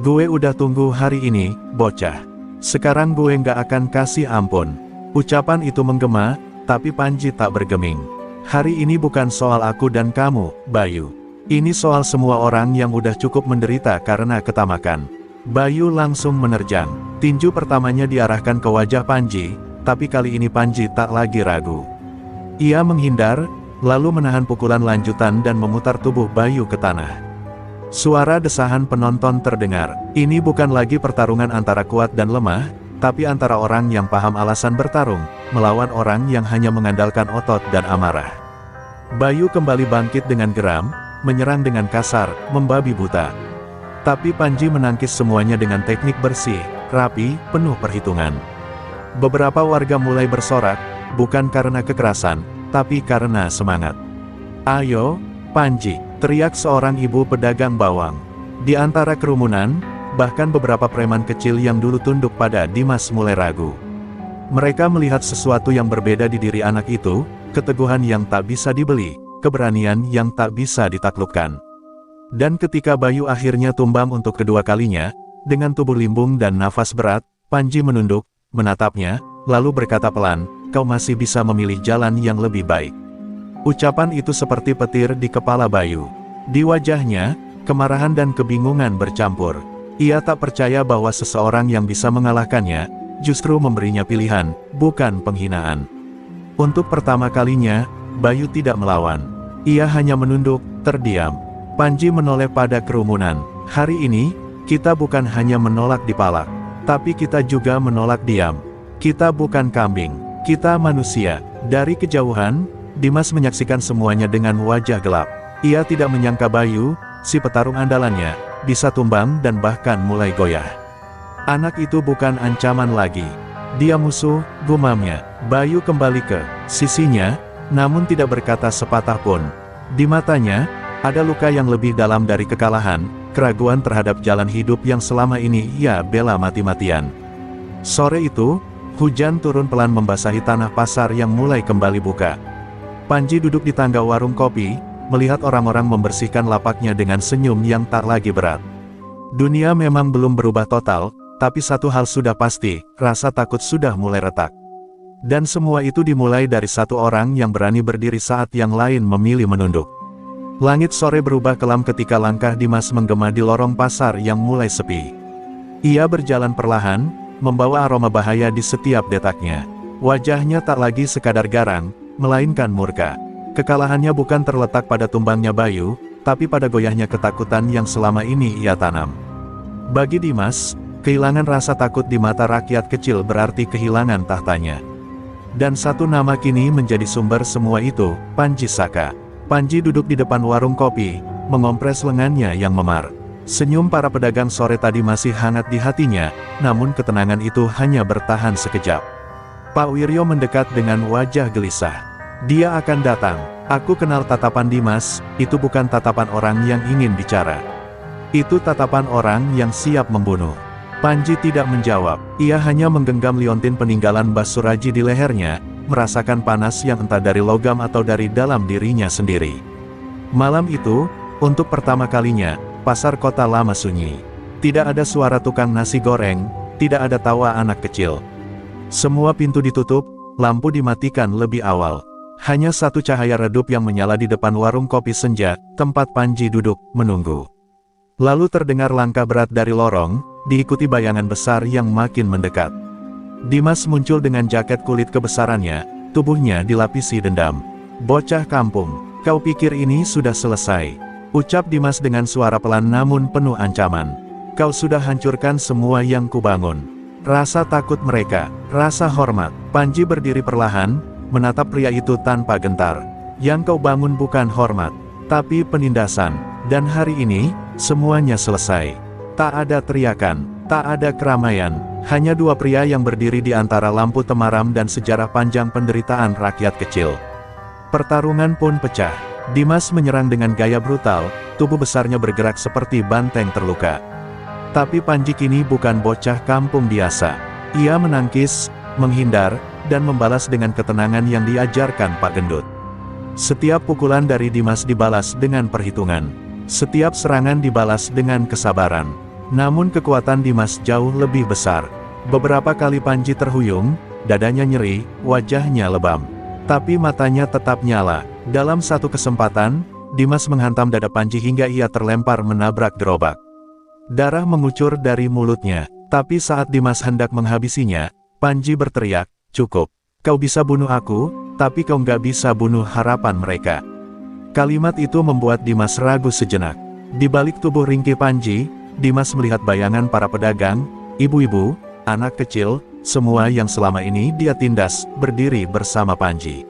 "Gue udah tunggu hari ini, bocah. Sekarang gue nggak akan kasih ampun." Ucapan itu menggema, tapi Panji tak bergeming. "Hari ini bukan soal aku dan kamu, Bayu. Ini soal semua orang yang udah cukup menderita karena ketamakan." Bayu langsung menerjang. Tinju pertamanya diarahkan ke wajah Panji, tapi kali ini Panji tak lagi ragu. Ia menghindar, lalu menahan pukulan lanjutan dan memutar tubuh Bayu ke tanah. Suara desahan penonton terdengar. Ini bukan lagi pertarungan antara kuat dan lemah, tapi antara orang yang paham alasan bertarung, melawan orang yang hanya mengandalkan otot dan amarah. Bayu kembali bangkit dengan geram, menyerang dengan kasar, membabi buta. Tapi Panji menangkis semuanya dengan teknik bersih, rapi, penuh perhitungan. Beberapa warga mulai bersorak, bukan karena kekerasan, tapi karena semangat. "Ayo, Panji!" teriak seorang ibu pedagang bawang. Di antara kerumunan, bahkan beberapa preman kecil yang dulu tunduk pada Dimas mulai ragu. Mereka melihat sesuatu yang berbeda di diri anak itu, keteguhan yang tak bisa dibeli, keberanian yang tak bisa ditaklukkan. Dan ketika Bayu akhirnya tumbang untuk kedua kalinya, dengan tubuh limbung dan nafas berat, Panji menunduk, menatapnya, lalu berkata pelan, "Kau masih bisa memilih jalan yang lebih baik." Ucapan itu seperti petir di kepala Bayu. Di wajahnya, kemarahan dan kebingungan bercampur. Ia tak percaya bahwa seseorang yang bisa mengalahkannya, justru memberinya pilihan, bukan penghinaan. Untuk pertama kalinya, Bayu tidak melawan. Ia hanya menunduk, terdiam. Panji menoleh pada kerumunan. "Hari ini, kita bukan hanya menolak dipalak, tapi kita juga menolak diam. Kita bukan kambing, kita manusia." Dari kejauhan, Dimas menyaksikan semuanya dengan wajah gelap. Ia tidak menyangka Bayu, si petarung andalannya, bisa tumbang dan bahkan mulai goyah. Anak itu bukan ancaman lagi. Dia musuh, gumamnya. Bayu kembali ke sisinya, namun tidak berkata sepatah pun. Di matanya, ada luka yang lebih dalam dari kekalahan, keraguan terhadap jalan hidup yang selama ini ia bela mati-matian. Sore itu, hujan turun pelan membasahi tanah pasar yang mulai kembali buka. Panji duduk di tangga warung kopi, melihat orang-orang membersihkan lapaknya dengan senyum yang tak lagi berat. Dunia memang belum berubah total, tapi satu hal sudah pasti, rasa takut sudah mulai retak. Dan semua itu dimulai dari satu orang yang berani berdiri saat yang lain memilih menunduk. Langit sore berubah kelam ketika langkah Dimas menggema di lorong pasar yang mulai sepi. Ia berjalan perlahan, membawa aroma bahaya di setiap detaknya. Wajahnya tak lagi sekadar garang, melainkan murka. Kekalahannya bukan terletak pada tumbangnya Bayu, tapi pada goyahnya ketakutan yang selama ini ia tanam. Bagi Dimas, kehilangan rasa takut di mata rakyat kecil berarti kehilangan tahtanya. Dan satu nama kini menjadi sumber semua itu, Panji Saka. Panji duduk di depan warung kopi, mengompres lengannya yang memar. Senyum para pedagang sore tadi masih hangat di hatinya, namun ketenangan itu hanya bertahan sekejap. Pak Wiryo mendekat dengan wajah gelisah. "Dia akan datang. Aku kenal tatapan Dimas, itu bukan tatapan orang yang ingin bicara. Itu tatapan orang yang siap membunuh." Panji tidak menjawab, ia hanya menggenggam liontin peninggalan Mbah Suraji di lehernya, merasakan panas yang entah dari logam atau dari dalam dirinya sendiri. Malam itu, untuk pertama kalinya, pasar kota lama sunyi. Tidak ada suara tukang nasi goreng, tidak ada tawa anak kecil. Semua pintu ditutup, lampu dimatikan lebih awal. Hanya satu cahaya redup yang menyala di depan warung kopi senja, tempat Panji duduk, menunggu. Lalu terdengar langkah berat dari lorong, diikuti bayangan besar yang makin mendekat. Dimas muncul dengan jaket kulit kebesarannya, tubuhnya dilapisi dendam. "Bocah kampung, kau pikir ini sudah selesai?" ucap Dimas dengan suara pelan namun penuh ancaman. "Kau sudah hancurkan semua yang kubangun. Rasa takut mereka, rasa hormat." Panji berdiri perlahan, menatap pria itu tanpa gentar. "Yang kau bangun bukan hormat, tapi penindasan. Dan hari ini, semuanya selesai." Tak ada teriakan, tak ada keramaian, hanya dua pria yang berdiri di antara lampu temaram dan sejarah panjang penderitaan rakyat kecil. Pertarungan pun pecah. Dimas menyerang dengan gaya brutal, tubuh besarnya bergerak seperti banteng terluka. Tapi Panji kini bukan bocah kampung biasa. Ia menangkis, menghindar, dan membalas dengan ketenangan yang diajarkan Pak Gendut. Setiap pukulan dari Dimas dibalas dengan perhitungan. Setiap serangan dibalas dengan kesabaran. Namun kekuatan Dimas jauh lebih besar. Beberapa kali Panji terhuyung, dadanya nyeri, wajahnya lebam. Tapi matanya tetap nyala. Dalam satu kesempatan, Dimas menghantam dada Panji hingga ia terlempar menabrak gerobak. Darah mengucur dari mulutnya, tapi saat Dimas hendak menghabisinya, Panji berteriak, "Cukup. Kau bisa bunuh aku, tapi kau nggak bisa bunuh harapan mereka." Kalimat itu membuat Dimas ragu sejenak. Di balik tubuh ringkih Panji, Dimas melihat bayangan para pedagang, ibu-ibu, anak kecil, semua yang selama ini dia tindas, berdiri bersama Panji.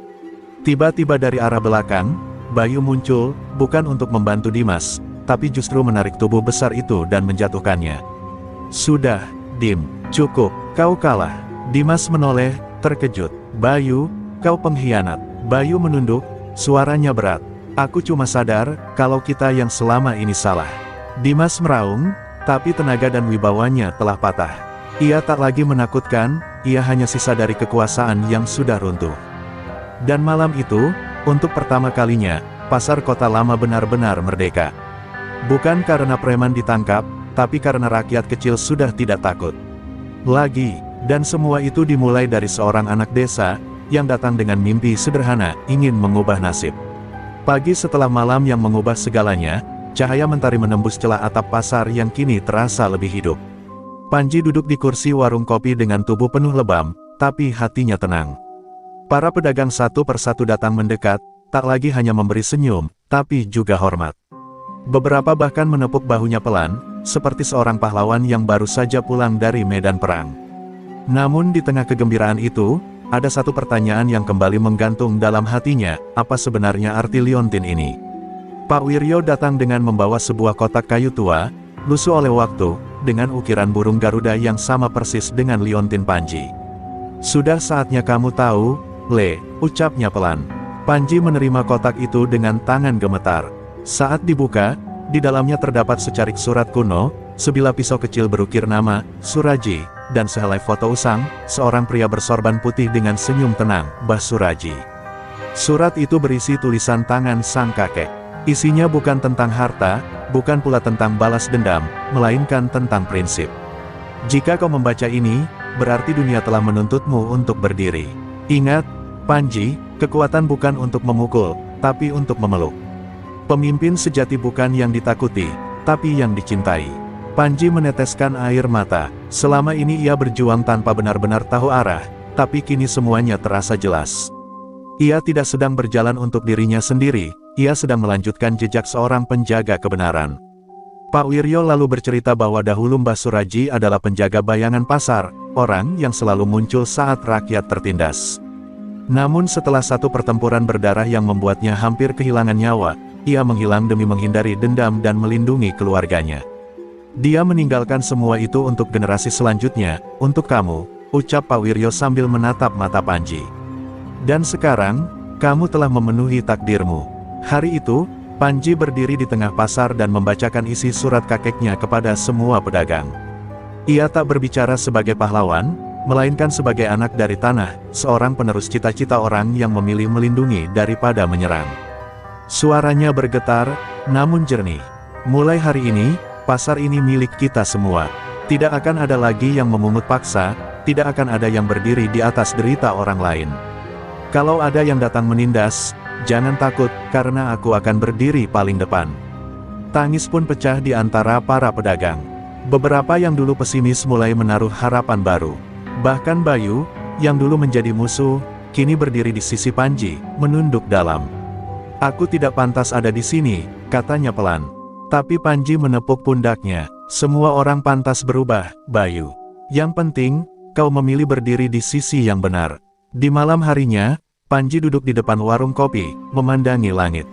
Tiba-tiba dari arah belakang, Bayu muncul, bukan untuk membantu Dimas, tapi justru menarik tubuh besar itu dan menjatuhkannya. "Sudah, Dim, cukup, kau kalah." Dimas menoleh, terkejut. "Bayu, kau pengkhianat." Bayu menunduk, suaranya berat. "Aku cuma sadar, kalau kita yang selama ini salah." Dimas meraung, tapi tenaga dan wibawanya telah patah. Ia tak lagi menakutkan, ia hanya sisa dari kekuasaan yang sudah runtuh. Dan malam itu, untuk pertama kalinya, pasar kota lama benar-benar merdeka. Bukan karena preman ditangkap, tapi karena rakyat kecil sudah tidak takut lagi. Dan semua itu dimulai dari seorang anak desa, yang datang dengan mimpi sederhana, ingin mengubah nasib. Pagi setelah malam yang mengubah segalanya, cahaya mentari menembus celah atap pasar yang kini terasa lebih hidup. Panji duduk di kursi warung kopi dengan tubuh penuh lebam, tapi hatinya tenang. Para pedagang satu persatu datang mendekat, tak lagi hanya memberi senyum, tapi juga hormat. Beberapa bahkan menepuk bahunya pelan, seperti seorang pahlawan yang baru saja pulang dari medan perang. Namun di tengah kegembiraan itu, ada satu pertanyaan yang kembali menggantung dalam hatinya, apa sebenarnya arti liontin ini? Pak Wiryo datang dengan membawa sebuah kotak kayu tua, lusuh oleh waktu, dengan ukiran burung Garuda yang sama persis dengan liontin Panji. "Sudah saatnya kamu tahu, Le," ucapnya pelan. Panji menerima kotak itu dengan tangan gemetar. Saat dibuka, di dalamnya terdapat secarik surat kuno, sebilah pisau kecil berukir nama, Suraji, dan sehelai foto Usang, seorang pria bersorban putih dengan senyum tenang, Mbah Suraji. Surat itu berisi tulisan tangan sang kakek. Isinya bukan tentang harta, bukan pula tentang balas dendam, melainkan tentang prinsip. "Jika kau membaca ini, berarti dunia telah menuntutmu untuk berdiri. Ingat, Panji, kekuatan bukan untuk memukul, tapi untuk memeluk. Pemimpin sejati bukan yang ditakuti, tapi yang dicintai." Panji meneteskan air mata. Selama ini ia berjuang tanpa benar-benar tahu arah, tapi kini semuanya terasa jelas. Ia tidak sedang berjalan untuk dirinya sendiri, ia sedang melanjutkan jejak seorang penjaga kebenaran. Pak Wiryo lalu bercerita bahwa dahulu Mbah Suraji adalah penjaga bayangan pasar, orang yang selalu muncul saat rakyat tertindas. Namun setelah satu pertempuran berdarah yang membuatnya hampir kehilangan nyawa, ia menghilang demi menghindari dendam dan melindungi keluarganya. "Dia meninggalkan semua itu untuk generasi selanjutnya, untuk kamu," ucap Pak Wiryo sambil menatap mata Panji. "Dan sekarang, kamu telah memenuhi takdirmu." Hari itu, Panji berdiri di tengah pasar dan membacakan isi surat kakeknya kepada semua pedagang. Ia tak berbicara sebagai pahlawan, melainkan sebagai anak dari tanah, seorang penerus cita-cita orang yang memilih melindungi daripada menyerang. Suaranya bergetar, namun jernih. "Mulai hari ini, pasar ini milik kita semua. Tidak akan ada lagi yang memungut paksa, tidak akan ada yang berdiri di atas derita orang lain. Kalau ada yang datang menindas, jangan takut, karena aku akan berdiri paling depan." Tangis pun pecah di antara para pedagang. Beberapa yang dulu pesimis mulai menaruh harapan baru. Bahkan Bayu, yang dulu menjadi musuh, kini berdiri di sisi Panji, menunduk dalam. "Aku tidak pantas ada di sini," katanya pelan. Tapi Panji menepuk pundaknya. "Semua orang pantas berubah, Bayu. Yang penting, kau memilih berdiri di sisi yang benar." Di malam harinya, Panji duduk di depan warung kopi, memandangi langit.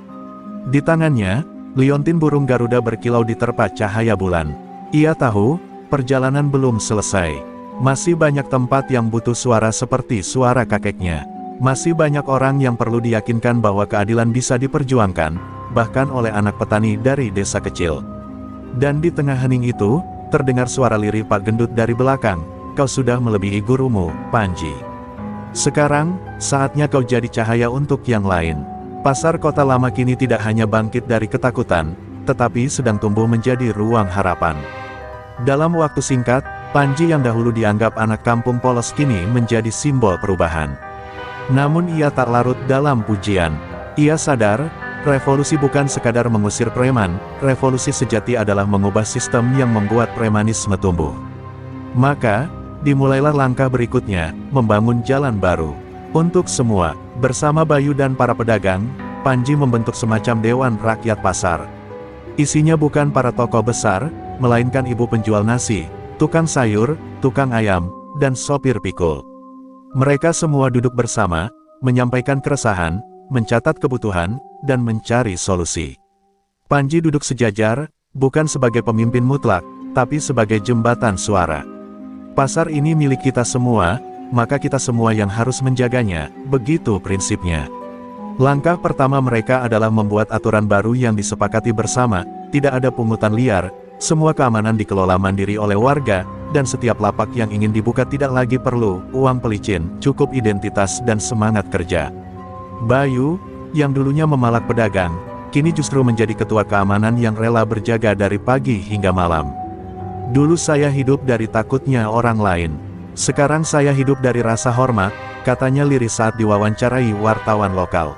Di tangannya, liontin burung Garuda berkilau diterpa cahaya bulan. Ia tahu, perjalanan belum selesai. Masih banyak tempat yang butuh suara seperti suara kakeknya. Masih banyak orang yang perlu diyakinkan bahwa keadilan bisa diperjuangkan, bahkan oleh anak petani dari desa kecil. Dan di tengah hening itu, terdengar suara lirih Pak Gendut dari belakang. "Kau sudah melebihi gurumu, Panji. Sekarang, saatnya kau jadi cahaya untuk yang lain." Pasar kota lama kini tidak hanya bangkit dari ketakutan, tetapi sedang tumbuh menjadi ruang harapan. Dalam waktu singkat, Panji yang dahulu dianggap anak kampung polos kini menjadi simbol perubahan. Namun ia tak larut dalam pujian. Ia sadar, revolusi bukan sekadar mengusir preman, revolusi sejati adalah mengubah sistem yang membuat premanisme tumbuh. Maka, dimulailah langkah berikutnya, membangun jalan baru. Untuk semua, bersama Bayu dan para pedagang, Panji membentuk semacam dewan rakyat pasar. Isinya bukan para tokoh besar, melainkan ibu penjual nasi, tukang sayur, tukang ayam, dan sopir pikul. Mereka semua duduk bersama, menyampaikan keresahan, mencatat kebutuhan, dan mencari solusi. Panji duduk sejajar, bukan sebagai pemimpin mutlak, tapi sebagai jembatan suara. "Pasar ini milik kita semua, maka kita semua yang harus menjaganya," begitu prinsipnya. Langkah pertama mereka adalah membuat aturan baru yang disepakati bersama, tidak ada pungutan liar, semua keamanan dikelola mandiri oleh warga, dan setiap lapak yang ingin dibuka tidak lagi perlu uang pelicin, cukup identitas dan semangat kerja. Bayu, yang dulunya memalak pedagang, kini justru menjadi ketua keamanan yang rela berjaga dari pagi hingga malam. "Dulu saya hidup dari takutnya orang lain. Sekarang saya hidup dari rasa hormat," katanya lirih saat diwawancarai wartawan lokal.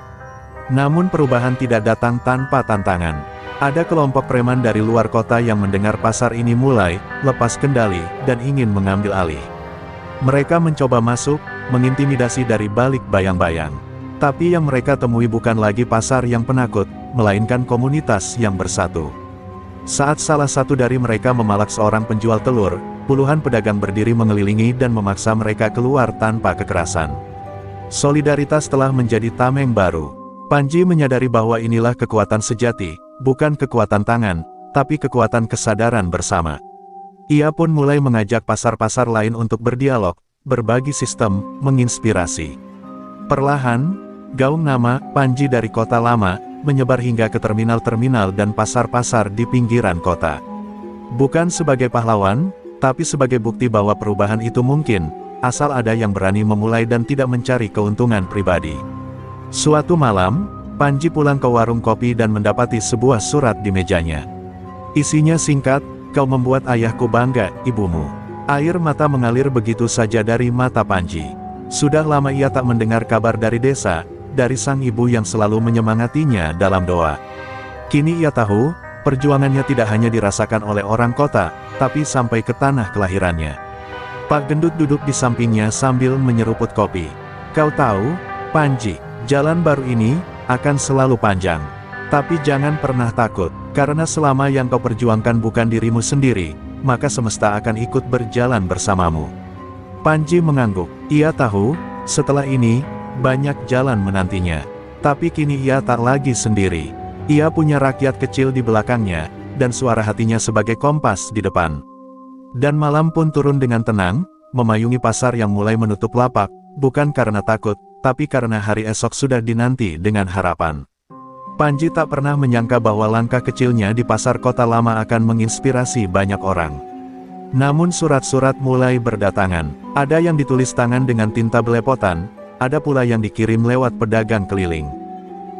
Namun perubahan tidak datang tanpa tantangan. Ada kelompok preman dari luar kota yang mendengar pasar ini mulai lepas kendali dan ingin mengambil alih. Mereka mencoba masuk, mengintimidasi dari balik bayang-bayang. Tapi yang mereka temui bukan lagi pasar yang penakut, melainkan komunitas yang bersatu. Saat salah satu dari mereka memalak seorang penjual telur, puluhan pedagang berdiri mengelilingi dan memaksa mereka keluar tanpa kekerasan. Solidaritas telah menjadi tameng baru. Panji menyadari bahwa inilah kekuatan sejati, bukan kekuatan tangan, tapi kekuatan kesadaran bersama. Ia pun mulai mengajak pasar-pasar lain untuk berdialog, berbagi sistem, menginspirasi. Perlahan, gaung nama Panji dari kota lama menyebar hingga ke terminal-terminal dan pasar-pasar di pinggiran kota. Bukan sebagai pahlawan, tapi sebagai bukti bahwa perubahan itu mungkin, asal ada yang berani memulai dan tidak mencari keuntungan pribadi. Suatu malam, Panji pulang ke warung kopi dan mendapati sebuah surat di mejanya. Isinya singkat, "Kau membuat ayahku bangga, ibumu." Air mata mengalir begitu saja dari mata Panji. Sudah lama ia tak mendengar kabar dari desa, dari sang ibu yang selalu menyemangatinya dalam doa. Kini ia tahu, perjuangannya tidak hanya dirasakan oleh orang kota, tapi sampai ke tanah kelahirannya. Pak Gendut duduk di sampingnya sambil menyeruput kopi. "Kau tahu, Panji, jalan baru ini akan selalu panjang. Tapi jangan pernah takut, karena selama yang kau perjuangkan bukan dirimu sendiri, maka semesta akan ikut berjalan bersamamu." Panji mengangguk. Ia tahu, setelah ini, banyak jalan menantinya. Tapi kini ia tak lagi sendiri. Ia punya rakyat kecil di belakangnya, dan suara hatinya sebagai kompas di depan. Dan malam pun turun dengan tenang, memayungi pasar yang mulai menutup lapak, bukan karena takut, tapi karena hari esok sudah dinanti dengan harapan. Panji tak pernah menyangka bahwa langkah kecilnya di pasar kota lama akan menginspirasi banyak orang. Namun surat-surat mulai berdatangan. Ada yang ditulis tangan dengan tinta belepotan, ada pula yang dikirim lewat pedagang keliling.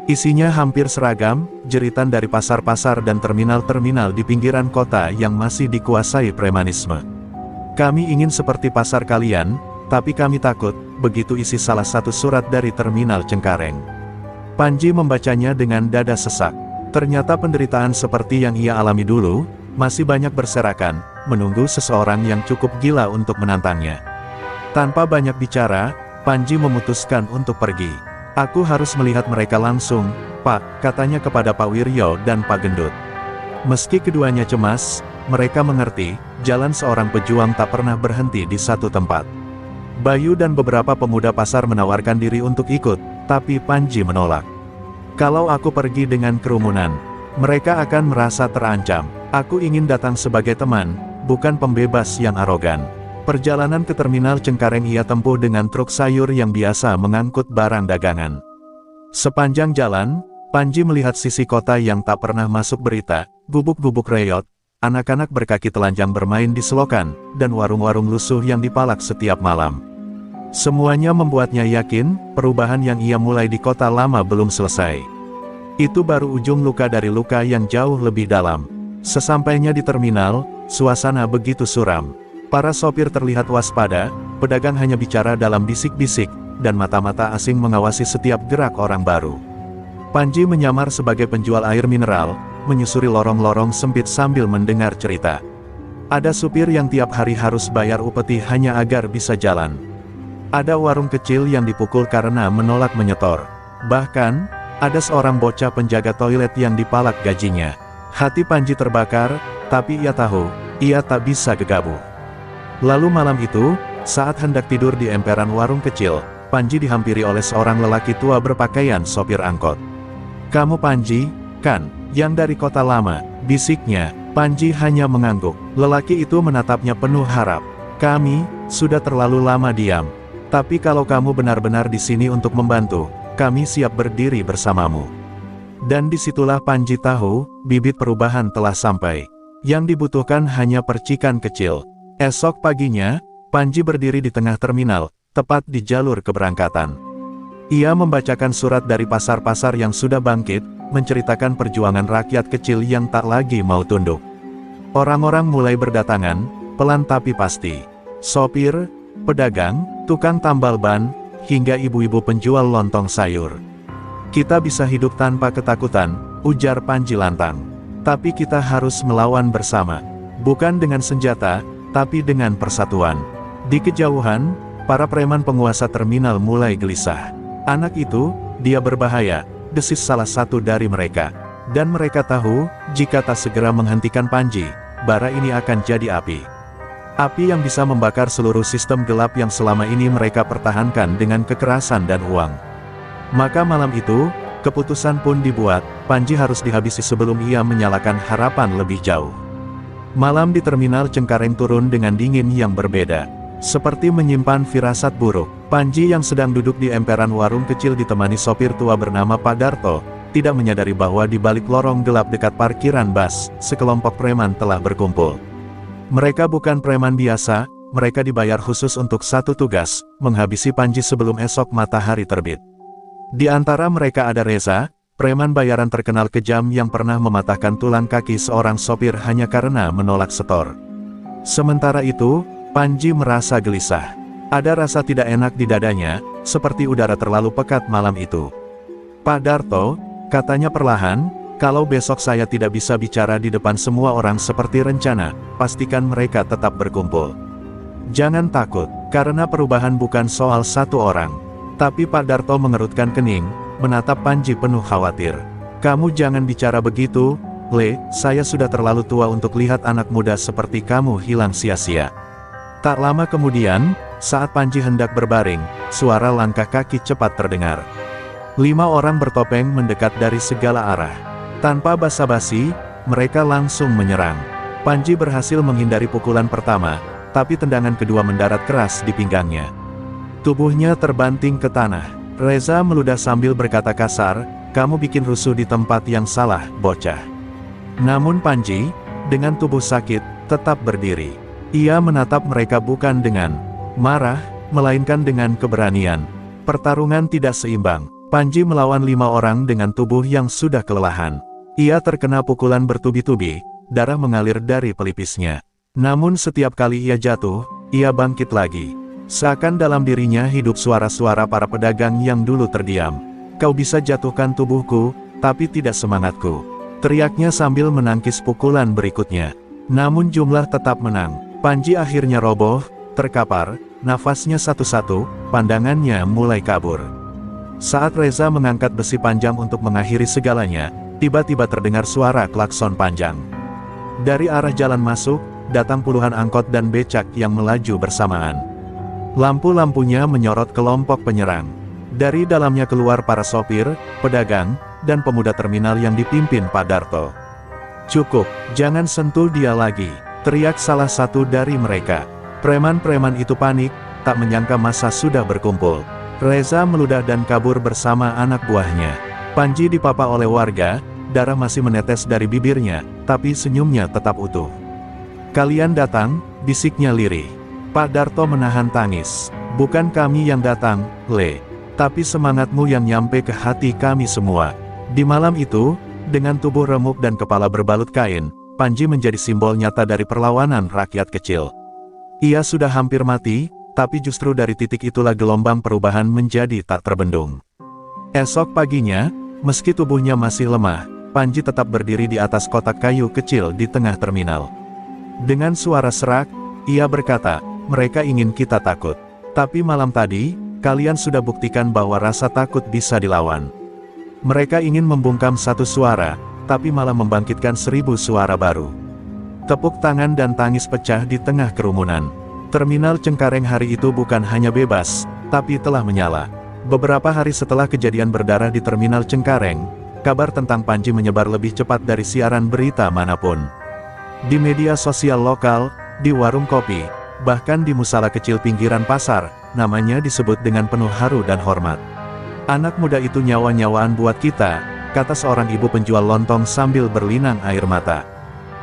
Isinya hampir seragam, jeritan dari pasar-pasar dan terminal-terminal di pinggiran kota yang masih dikuasai premanisme. "Kami ingin seperti pasar kalian, tapi kami takut," begitu isi salah satu surat dari terminal Cengkareng. Panji membacanya dengan dada sesak. Ternyata penderitaan seperti yang ia alami dulu, masih banyak berserakan, menunggu seseorang yang cukup gila untuk menantangnya. Tanpa banyak bicara, Panji memutuskan untuk pergi. Aku harus melihat mereka langsung, Pak, katanya kepada Pak Wiryo dan Pak Gendut. Meski keduanya cemas, mereka mengerti, jalan seorang pejuang tak pernah berhenti di satu tempat. Bayu dan beberapa pemuda pasar menawarkan diri untuk ikut, tapi Panji menolak. Kalau aku pergi dengan kerumunan, mereka akan merasa terancam. Aku ingin datang sebagai teman, bukan pembebas yang arogan. Perjalanan ke terminal Cengkareng ia tempuh dengan truk sayur yang biasa mengangkut barang dagangan. Sepanjang jalan, Panji melihat sisi kota yang tak pernah masuk berita, gubuk-gubuk reyot, anak-anak berkaki telanjang bermain di selokan, dan warung-warung lusuh yang dipalak setiap malam. Semuanya membuatnya yakin, perubahan yang ia mulai di kota lama belum selesai. Itu baru ujung luka dari luka yang jauh lebih dalam. Sesampainya di terminal, suasana begitu suram. Para sopir terlihat waspada, pedagang hanya bicara dalam bisik-bisik, dan mata-mata asing mengawasi setiap gerak orang baru. Panji menyamar sebagai penjual air mineral, menyusuri lorong-lorong sempit sambil mendengar cerita. Ada supir yang tiap hari harus bayar upeti hanya agar bisa jalan. Ada warung kecil yang dipukul karena menolak menyetor. Bahkan, ada seorang bocah penjaga toilet yang dipalak gajinya. Hati Panji terbakar, tapi ia tahu, ia tak bisa gegabah. Lalu malam itu, saat hendak tidur di emperan warung kecil, Panji dihampiri oleh seorang lelaki tua berpakaian sopir angkot. "Kamu Panji, kan, yang dari kota lama?" bisiknya. Panji hanya mengangguk. Lelaki itu menatapnya penuh harap. "Kami sudah terlalu lama diam. Tapi kalau kamu benar-benar di sini untuk membantu, kami siap berdiri bersamamu." Dan disitulah Panji tahu, bibit perubahan telah sampai. Yang dibutuhkan hanya percikan kecil. Esok paginya, Panji berdiri di tengah terminal, tepat di jalur keberangkatan. Ia membacakan surat dari pasar-pasar yang sudah bangkit, menceritakan perjuangan rakyat kecil yang tak lagi mau tunduk. Orang-orang mulai berdatangan, pelan tapi pasti. Sopir, pedagang, tukang tambal ban, hingga ibu-ibu penjual lontong sayur. "Kita bisa hidup tanpa ketakutan," ujar Panji lantang. "Tapi kita harus melawan bersama. Bukan dengan senjata, tapi dengan persatuan." Di kejauhan, para preman penguasa terminal mulai gelisah. "Anak itu, dia berbahaya," desis salah satu dari mereka. Dan mereka tahu, jika tak segera menghentikan Panji, bara ini akan jadi api. Api yang bisa membakar seluruh sistem gelap yang selama ini mereka pertahankan dengan kekerasan dan uang. Maka malam itu, keputusan pun dibuat, Panji harus dihabisi sebelum ia menyalakan harapan lebih jauh. Malam di terminal Cengkareng turun dengan dingin yang berbeda. Seperti menyimpan firasat buruk, Panji yang sedang duduk di emperan warung kecil ditemani sopir tua bernama Pak Darto, tidak menyadari bahwa di balik lorong gelap dekat parkiran bus, sekelompok preman telah berkumpul. Mereka bukan preman biasa, mereka dibayar khusus untuk satu tugas, menghabisi Panji sebelum esok matahari terbit. Di antara mereka ada Reza, preman bayaran terkenal kejam yang pernah mematahkan tulang kaki seorang sopir hanya karena menolak setor. Sementara itu, Panji merasa gelisah. Ada rasa tidak enak di dadanya, seperti udara terlalu pekat malam itu. "Pak Darto," katanya perlahan, "kalau besok saya tidak bisa bicara di depan semua orang seperti rencana, pastikan mereka tetap berkumpul. Jangan takut, karena perubahan bukan soal satu orang." Tapi Pak Darto mengerutkan kening, menatap Panji penuh khawatir. "Kamu jangan bicara begitu, Le, saya sudah terlalu tua untuk lihat anak muda seperti kamu hilang sia-sia." Tak lama kemudian, saat Panji hendak berbaring, suara langkah kaki cepat terdengar. 5 orang bertopeng mendekat dari segala arah. Tanpa basa-basi, mereka langsung menyerang. Panji berhasil menghindari pukulan pertama, tapi tendangan kedua mendarat keras di pinggangnya. Tubuhnya terbanting ke tanah. Reza meludah sambil berkata kasar, "Kamu bikin rusuh di tempat yang salah, bocah." Namun Panji, dengan tubuh sakit, tetap berdiri. Ia menatap mereka bukan dengan marah, melainkan dengan keberanian. Pertarungan tidak seimbang. Panji melawan 5 orang dengan tubuh yang sudah kelelahan. Ia terkena pukulan bertubi-tubi, darah mengalir dari pelipisnya. Namun setiap kali ia jatuh, ia bangkit lagi. Seakan dalam dirinya hidup suara-suara para pedagang yang dulu terdiam. "Kau bisa jatuhkan tubuhku, tapi tidak semangatku. teriaknya sambil menangkis pukulan berikutnya. Namun jumlah tetap menang. Panji akhirnya roboh, terkapar, nafasnya satu-satu, pandangannya mulai kabur. Saat Reza mengangkat besi panjang untuk mengakhiri segalanya, tiba-tiba terdengar suara klakson panjang. Dari arah jalan masuk, datang puluhan angkot dan becak yang melaju bersamaan. Lampu-lampunya menyorot kelompok penyerang. Dari dalamnya keluar para sopir, pedagang, dan pemuda terminal yang dipimpin Pak Darto. "Cukup, jangan sentuh dia lagi," teriak salah satu dari mereka. Preman-preman itu panik, tak menyangka massa sudah berkumpul. Reza meludah dan kabur bersama anak buahnya. Panji dipapa oleh warga, darah masih menetes dari bibirnya, tapi senyumnya tetap utuh. "Kalian datang," bisiknya lirih. Pak Darto menahan tangis. "Bukan kami yang datang, Le. Tapi semangatmu yang nyampe ke hati kami semua." Di malam itu, dengan tubuh remuk dan kepala berbalut kain, Panji menjadi simbol nyata dari perlawanan rakyat kecil. Ia sudah hampir mati, tapi justru dari titik itulah gelombang perubahan menjadi tak terbendung. Esok paginya, meski tubuhnya masih lemah, Panji tetap berdiri di atas kotak kayu kecil di tengah terminal. Dengan suara serak, ia berkata, "Mereka ingin kita takut. Tapi malam tadi, kalian sudah buktikan bahwa rasa takut bisa dilawan. Mereka ingin membungkam satu suara, tapi malah membangkitkan 1000 suara baru." Tepuk tangan dan tangis pecah di tengah kerumunan. Terminal Cengkareng hari itu bukan hanya bebas, tapi telah menyala. Beberapa hari setelah kejadian berdarah di Terminal Cengkareng, kabar tentang Panji menyebar lebih cepat dari siaran berita manapun. Di media sosial lokal, di warung kopi, bahkan di musala kecil pinggiran pasar, namanya disebut dengan penuh haru dan hormat. "Anak muda itu nyawa-nyawaan buat kita," kata seorang ibu penjual lontong sambil berlinang air mata.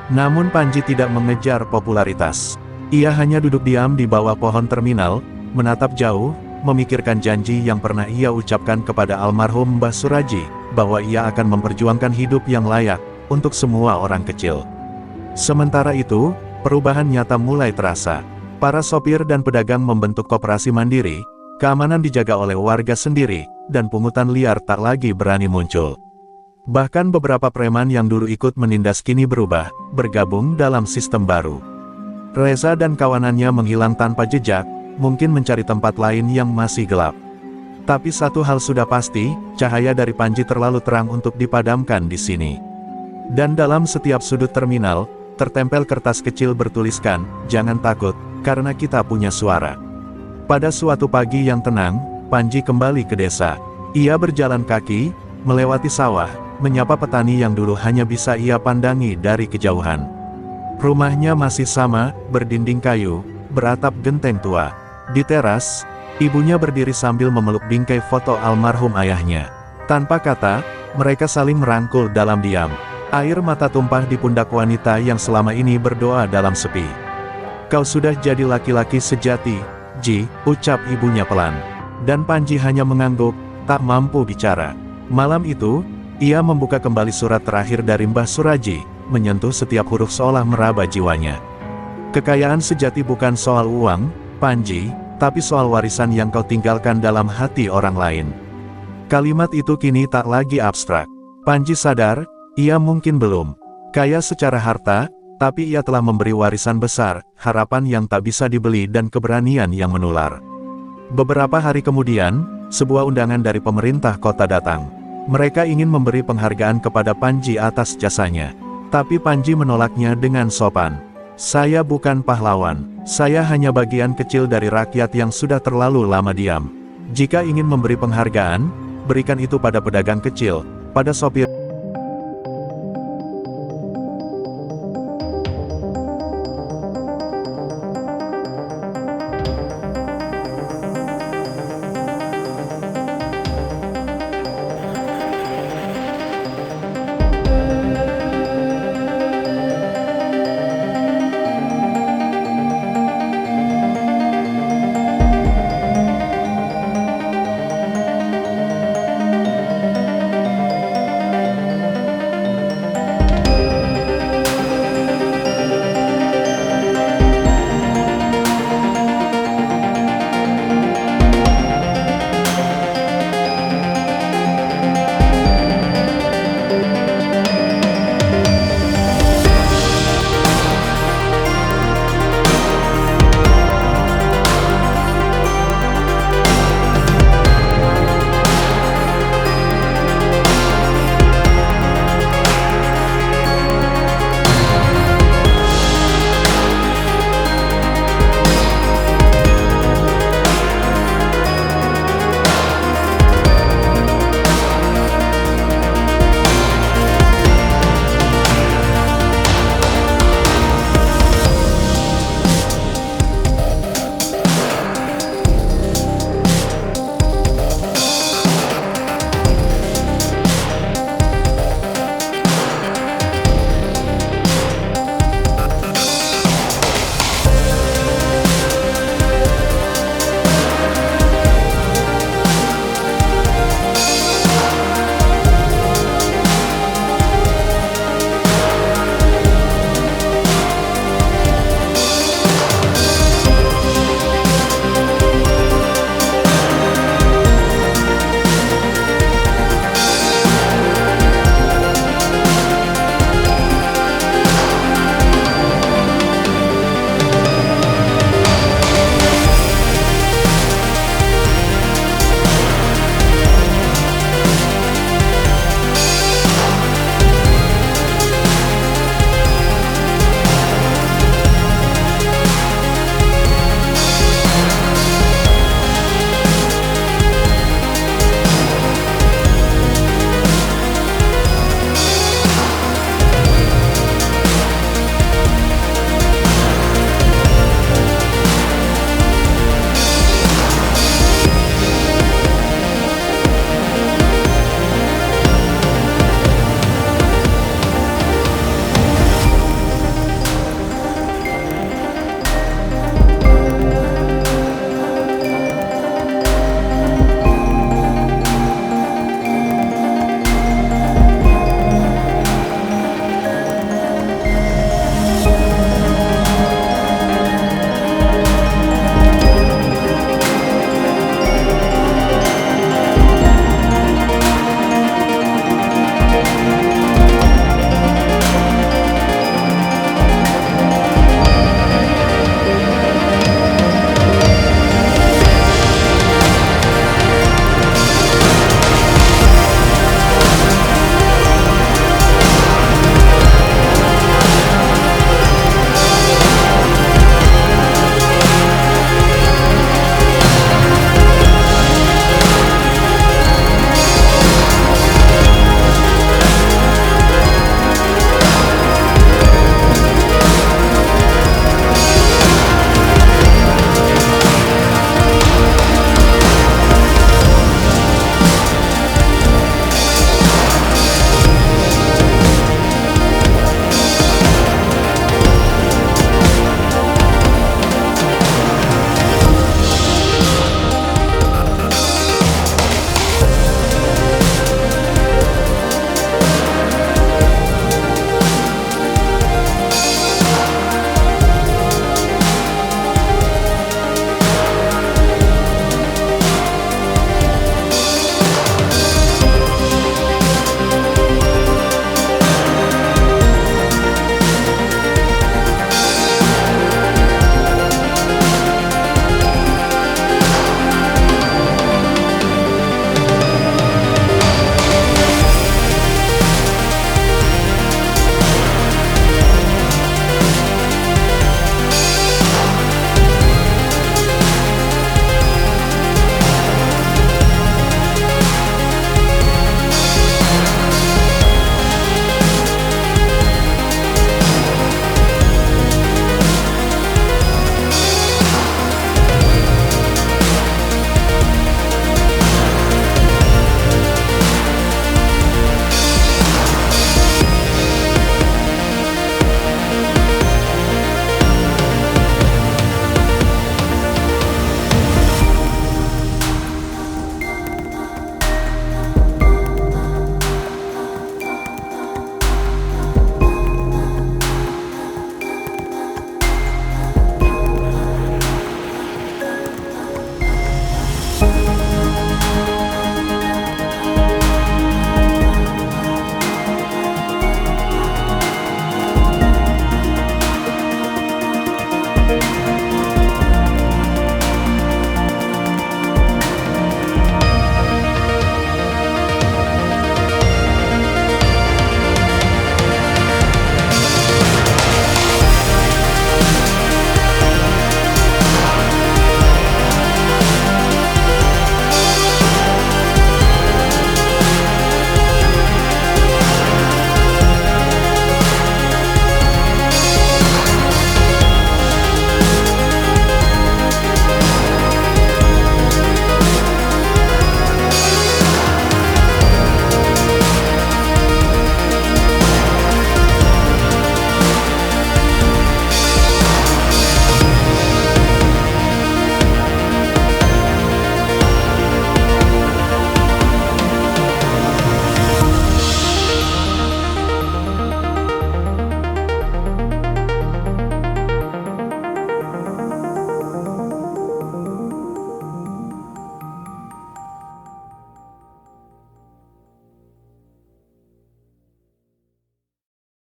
Namun Panji tidak mengejar popularitas. Ia hanya duduk diam di bawah pohon terminal, menatap jauh, memikirkan janji yang pernah ia ucapkan kepada almarhum Mbah Suraji, bahwa ia akan memperjuangkan hidup yang layak, untuk semua orang kecil. Sementara itu, perubahan nyata mulai terasa. Para sopir dan pedagang membentuk koperasi mandiri, keamanan dijaga oleh warga sendiri, dan pungutan liar tak lagi berani muncul. Bahkan beberapa preman yang dulu ikut menindas kini berubah, bergabung dalam sistem baru. Reza dan kawanannya menghilang tanpa jejak, mungkin mencari tempat lain yang masih gelap. Tapi satu hal sudah pasti, cahaya dari Panji terlalu terang untuk dipadamkan di sini. Dan dalam setiap sudut terminal, tertempel kertas kecil bertuliskan, "Jangan takut, karena kita punya suara." Pada suatu pagi yang tenang, Panji kembali ke desa. Ia berjalan kaki, melewati sawah, menyapa petani yang dulu hanya bisa ia pandangi dari kejauhan. Rumahnya masih sama, berdinding kayu, beratap genteng tua. Di teras, ibunya berdiri sambil memeluk bingkai foto almarhum ayahnya. Tanpa kata, mereka saling merangkul dalam diam. Air mata tumpah di pundak wanita yang selama ini berdoa dalam sepi. "Kau sudah jadi laki-laki sejati, Ji," ucap ibunya pelan. Dan Panji hanya mengangguk, tak mampu bicara. Malam itu, ia membuka kembali surat terakhir dari Mbah Suraji, menyentuh setiap huruf seolah meraba jiwanya. "Kekayaan sejati bukan soal uang, Panji, tapi soal warisan yang kau tinggalkan dalam hati orang lain." Kalimat itu kini tak lagi abstrak. Panji sadar, ia mungkin belum kaya secara harta, tapi ia telah memberi warisan besar, harapan yang tak bisa dibeli dan keberanian yang menular. Beberapa hari kemudian, sebuah undangan dari pemerintah kota datang. Mereka ingin memberi penghargaan kepada Panji atas jasanya. Tapi Panji menolaknya dengan sopan. "Saya bukan pahlawan, saya hanya bagian kecil dari rakyat yang sudah terlalu lama diam. Jika ingin memberi penghargaan, berikan itu pada pedagang kecil, pada sopir